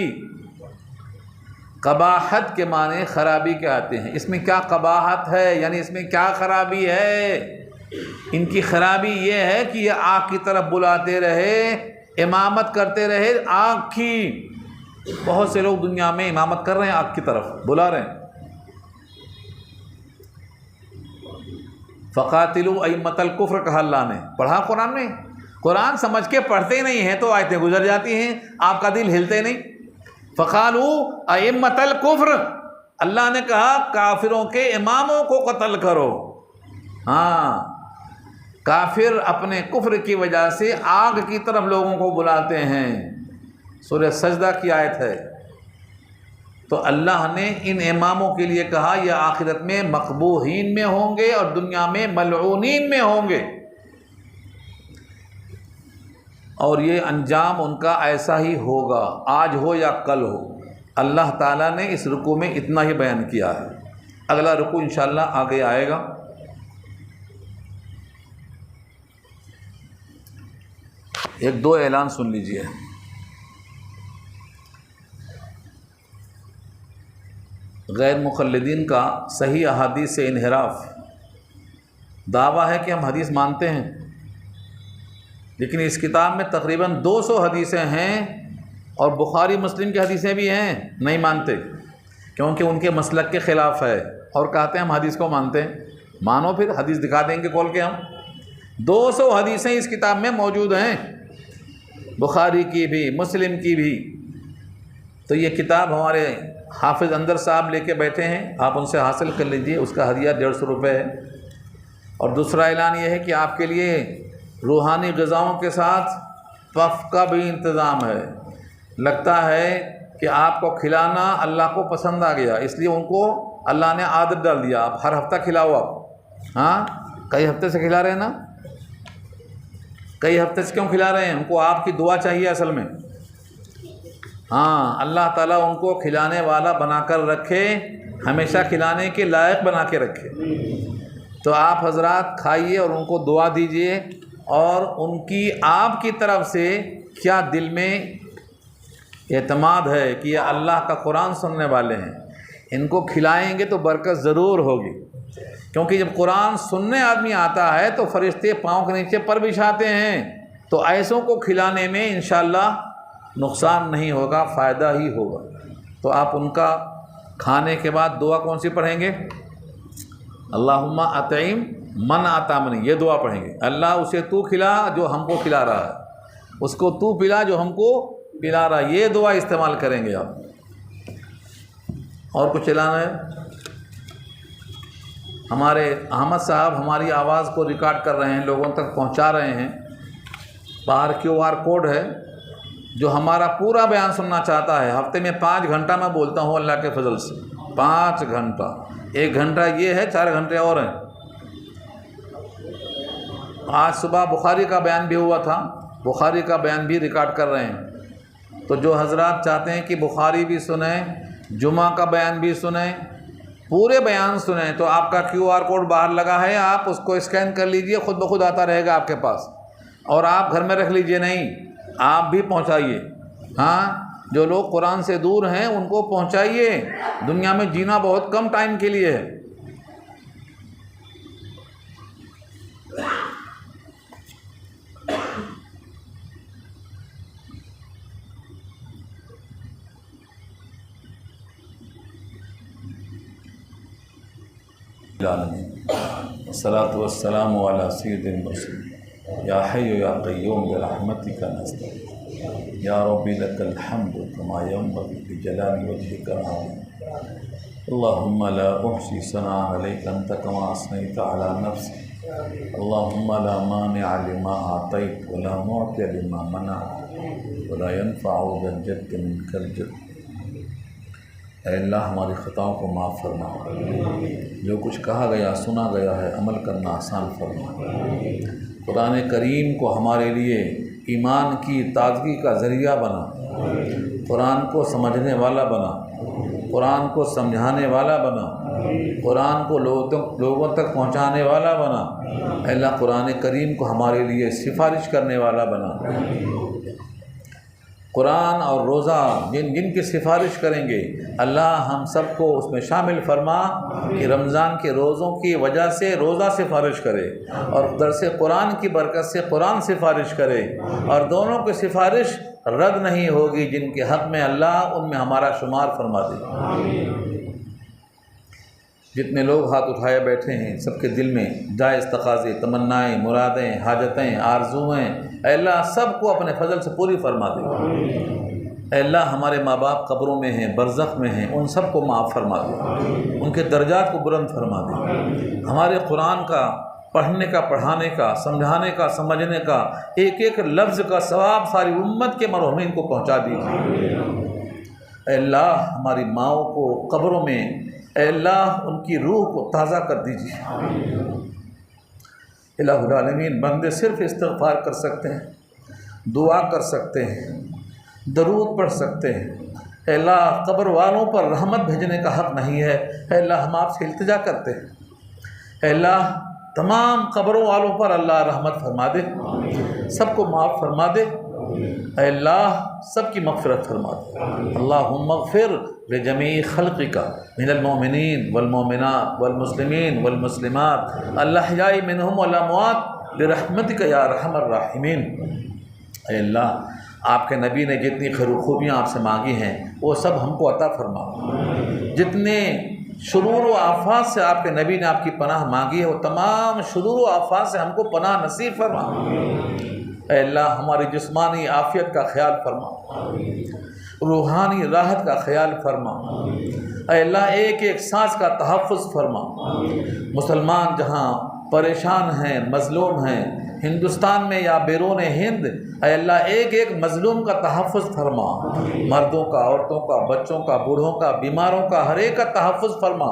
قباحت کے معنی خرابی کے آتے ہیں۔ اس میں کیا قباحت ہے، یعنی اس میں کیا خرابی ہے؟ ان کی خرابی یہ ہے کہ یہ آگ کی طرف بلاتے رہے، امامت کرتے رہے آگ کی۔ بہت سے لوگ دنیا میں امامت کر رہے ہیں، آگ کی طرف بلا رہے ہیں۔ فَقَاتِلُوا أَئِمَّةَ الْكُفْرِ، کہا اللہ نے، پڑھا قرآن میں؟ قرآن سمجھ کے پڑھتے نہیں ہیں تو آیتیں گزر جاتی ہیں، آپ کا دل ہلتے نہیں۔ فَقَالُوا أَئِمَّةَ الْكُفْرِ، اللہ نے کہا کافروں کے اماموں کو قتل کرو۔ ہاں، کافر اپنے کفر کی وجہ سے آگ کی طرف لوگوں کو بلاتے ہیں، سورہ سجدہ کی آیت ہے۔ تو اللہ نے ان اماموں کے لیے کہا یہ آخرت میں مقبوحین میں ہوں گے اور دنیا میں ملعونین میں ہوں گے، اور یہ انجام ان کا ایسا ہی ہوگا، آج ہو یا کل ہو۔ اللہ تعالیٰ نے اس رکوع میں اتنا ہی بیان کیا ہے۔ اگلا رکوع انشاءاللہ آگے آئے گا۔ ایک دو اعلان سن لیجئے۔ غیر مقلدین کا صحیح احادیث سے انحراف، دعویٰ ہے کہ ہم حدیث مانتے ہیں، لیکن اس کتاب میں تقریباً 200 حدیثیں ہیں اور بخاری مسلم کی حدیثیں بھی ہیں، نہیں مانتے کیونکہ ان کے مسلک کے خلاف ہے، اور کہتے ہیں ہم حدیث کو مانتے ہیں۔ مانو پھر، حدیث دکھا دیں گے کھول کے ہم۔ 200 حدیثیں اس کتاب میں موجود ہیں، بخاری کی بھی مسلم کی بھی۔ تو یہ کتاب ہمارے حافظ اندر صاحب لے کے بیٹھے ہیں، آپ ان سے حاصل کر لیجئے، اس کا ہدیہ 150 روپے ہے۔ اور دوسرا اعلان یہ ہے کہ آپ کے لیے روحانی غذاؤں کے ساتھ وقف کا بھی انتظام ہے۔ لگتا ہے کہ آپ کو کھلانا اللہ کو پسند آ گیا، اس لیے ان کو اللہ نے عادت ڈال دیا، آپ ہر ہفتہ کھلاؤ آپ۔ ہاں، کئی ہفتے سے کھلا رہے ہیں نا، کئی ہفتے سے کیوں کھلا رہے ہیں؟ ان کو آپ کی دعا چاہیے اصل میں۔ ہاں، اللہ تعالیٰ ان کو کھلانے والا بنا کر رکھے، ہمیشہ کھلانے کے لائق بنا کے رکھے۔ تو آپ حضرات کھائیے اور ان کو دعا دیجئے، اور ان کی آپ کی طرف سے کیا دل میں اعتماد ہے کہ یہ اللہ کا قرآن سننے والے ہیں، ان کو کھلائیں گے تو برکت ضرور ہوگی، کیونکہ جب قرآن سننے آدمی آتا ہے تو فرشتے پاؤں کے نیچے پر بچھاتے ہیں، تو ایسوں کو کھلانے میں انشاءاللہ نقصان نہیں ہوگا، فائدہ ہی ہوگا۔ تو آپ ان کا کھانے کے بعد دعا کون سی پڑھیں گے؟ اللہم اطعم من اطعمنی، یہ دعا پڑھیں گے۔ اللہ اسے تو کھلا جو ہم کو کھلا رہا ہے، اس کو تو پلا جو ہم کو پلا رہا ہے، یہ دعا استعمال کریں گے آپ۔ اور کچھ اعلان ہے؟ ہمارے احمد صاحب ہماری آواز کو ریکارڈ کر رہے ہیں، لوگوں تک پہنچا رہے ہیں۔ باہر QR کوڈ ہے، جو ہمارا پورا بیان سننا چاہتا ہے، ہفتے میں 5 گھنٹہ میں بولتا ہوں اللہ کے فضل سے، 5 گھنٹہ، 1 گھنٹہ یہ ہے، 4 گھنٹے اور ہیں۔ آج صبح بخاری کا بیان بھی ہوا تھا، بخاری کا بیان بھی ریکارڈ کر رہے ہیں، تو جو حضرات چاہتے ہیں کہ بخاری بھی سنیں، جمعہ کا بیان بھی سنیں، پورے بیان سنیں، تو آپ کا QR کوڈ باہر لگا ہے، آپ اس کو اسکین کر لیجئے، خود بخود آتا رہے گا آپ کے پاس، اور آپ گھر میں رکھ لیجئے، نہیں آپ بھی پہنچائیے۔ ہاں، جو لوگ قرآن سے دور ہیں ان کو پہنچائیے، دنیا میں جینا بہت کم ٹائم کے لیے ہے۔ الصلاۃ والسلام علی سید المرسلین یا حی یا قیوم برحمتک نستغیث یا رب لک الحمد کما ینبغی لجلال وجهک العظیم اللهم لا احصی ثناء علیک انت کما اثنیت علی نفسک اللهم لا مانع لما اعطیت ولا معطی لما منعت ولا ينفع ذا الجد منک الجد۔ اے اللہ ہماری خطاؤں کو معاف فرما، جو کچھ کہا گیا سنا گیا ہے عمل کرنا آسان فرما۔ قرآن کریم کو ہمارے لیے ایمان کی تازگی کا ذریعہ بنا، قرآن کو سمجھنے والا بنا، قرآن کو سمجھانے والا بنا، قرآن کو لوگوں تک پہنچانے والا بنا۔ اے اللہ قرآن کریم کو ہمارے لیے سفارش کرنے والا بنا۔ قرآن اور روزہ جن کی سفارش کریں گے اللہ ہم سب کو اس میں شامل فرما کہ رمضان کے روزوں کی وجہ سے روزہ سفارش کرے اور درس قرآن کی برکت سے قرآن سفارش کرے، اور دونوں کی سفارش رد نہیں ہوگی، جن کے حق میں اللہ ان میں ہمارا شمار فرما دے۔ جتنے لوگ ہاتھ اٹھائے بیٹھے ہیں سب کے دل میں جائز تقاضے، تمنائیں، مرادیں، حاجتیں، آرزویں اے اللہ سب کو اپنے فضل سے پوری فرما دے۔ اے اللہ ہمارے ماں باپ قبروں میں ہیں، برزخ میں ہیں، ان سب کو معاف فرما دے، ان کے درجات کو بلند فرما دے۔ ہمارے قرآن کا پڑھنے کا، پڑھانے کا، سمجھانے کا، سمجھنے کا ایک ایک لفظ کا ثواب ساری امت کے مرحومین کو پہنچا دیجیے۔ اے اللہ ہماری ماؤں کو قبروں میں اے اللہ ان کی روح کو تازہ کر دیجیے۔ الہ العالمین بندے صرف استغفار کر سکتے ہیں، دعا کر سکتے ہیں، درود پڑھ سکتے ہیں۔ اے اللہ قبر والوں پر رحمت بھیجنے کا حق نہیں ہے۔ اے اللہ ہم آپ سے التجا کرتے ہیں، اے اللہ تمام قبروں والوں پر اللہ رحمت فرما دے، سب کو معاف فرما دے۔ اے اللہ سب کی مغفرت فرما دے۔ اللہم اغفر لجمیع خلقک من المؤمنین والمؤمنات والمسلمین والمسلمات الاحیاء منہم والاموات برحمتک یا ارحم الراحمین۔ اے اللہ آپ کے نبی نے جتنی خیر و خوبیاں آپ سے مانگی ہیں وہ سب ہم کو عطا فرما، جتنے شرور و آفات سے آپ کے نبی نے آپ کی پناہ مانگی ہے وہ تمام شرور و آفات سے ہم کو پناہ نصیب فرما۔ اے اللہ ہماری جسمانی عافیت کا خیال فرما، روحانی راحت کا خیال فرما۔ اے اللہ ایک ایک سانس کا تحفظ فرما۔ مسلمان جہاں پریشان ہیں، مظلوم ہیں، ہندوستان میں یا بیرون ہند، اے اللہ ایک ایک مظلوم کا تحفظ فرما، مردوں کا، عورتوں کا، بچوں کا، بوڑھوں کا، بیماروں کا، ہر ایک کا تحفظ فرما۔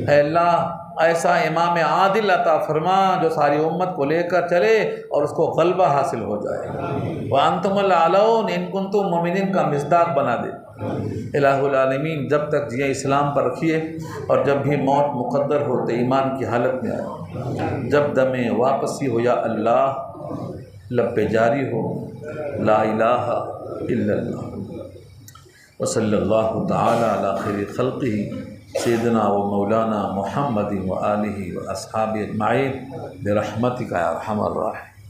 اے اللہ ایسا امام عادل عطا فرما جو ساری امت کو لے کر چلے اور اس کو غلبہ حاصل ہو جائے۔ وَأَنْتُمُ الْأَعْلَوْنَ إِن كُنتُم مُؤْمِنِينَ کا مصداق بنا دے۔ الہ العالمین جب تک جیے اسلام پر رکھیے، اور جب بھی موت مقدر ہو تو ایمان کی حالت میں آئے، جب دم واپسی ہو یا اللہ لب پہ جاری ہو لا الہ الا اللہ۔ وصلی اللہ تعالی علی خیر خلقہ سیدنا و مولانا محمد و آلہ و اصحابہ اجمعین برحمتک یا ارحم الراحمین۔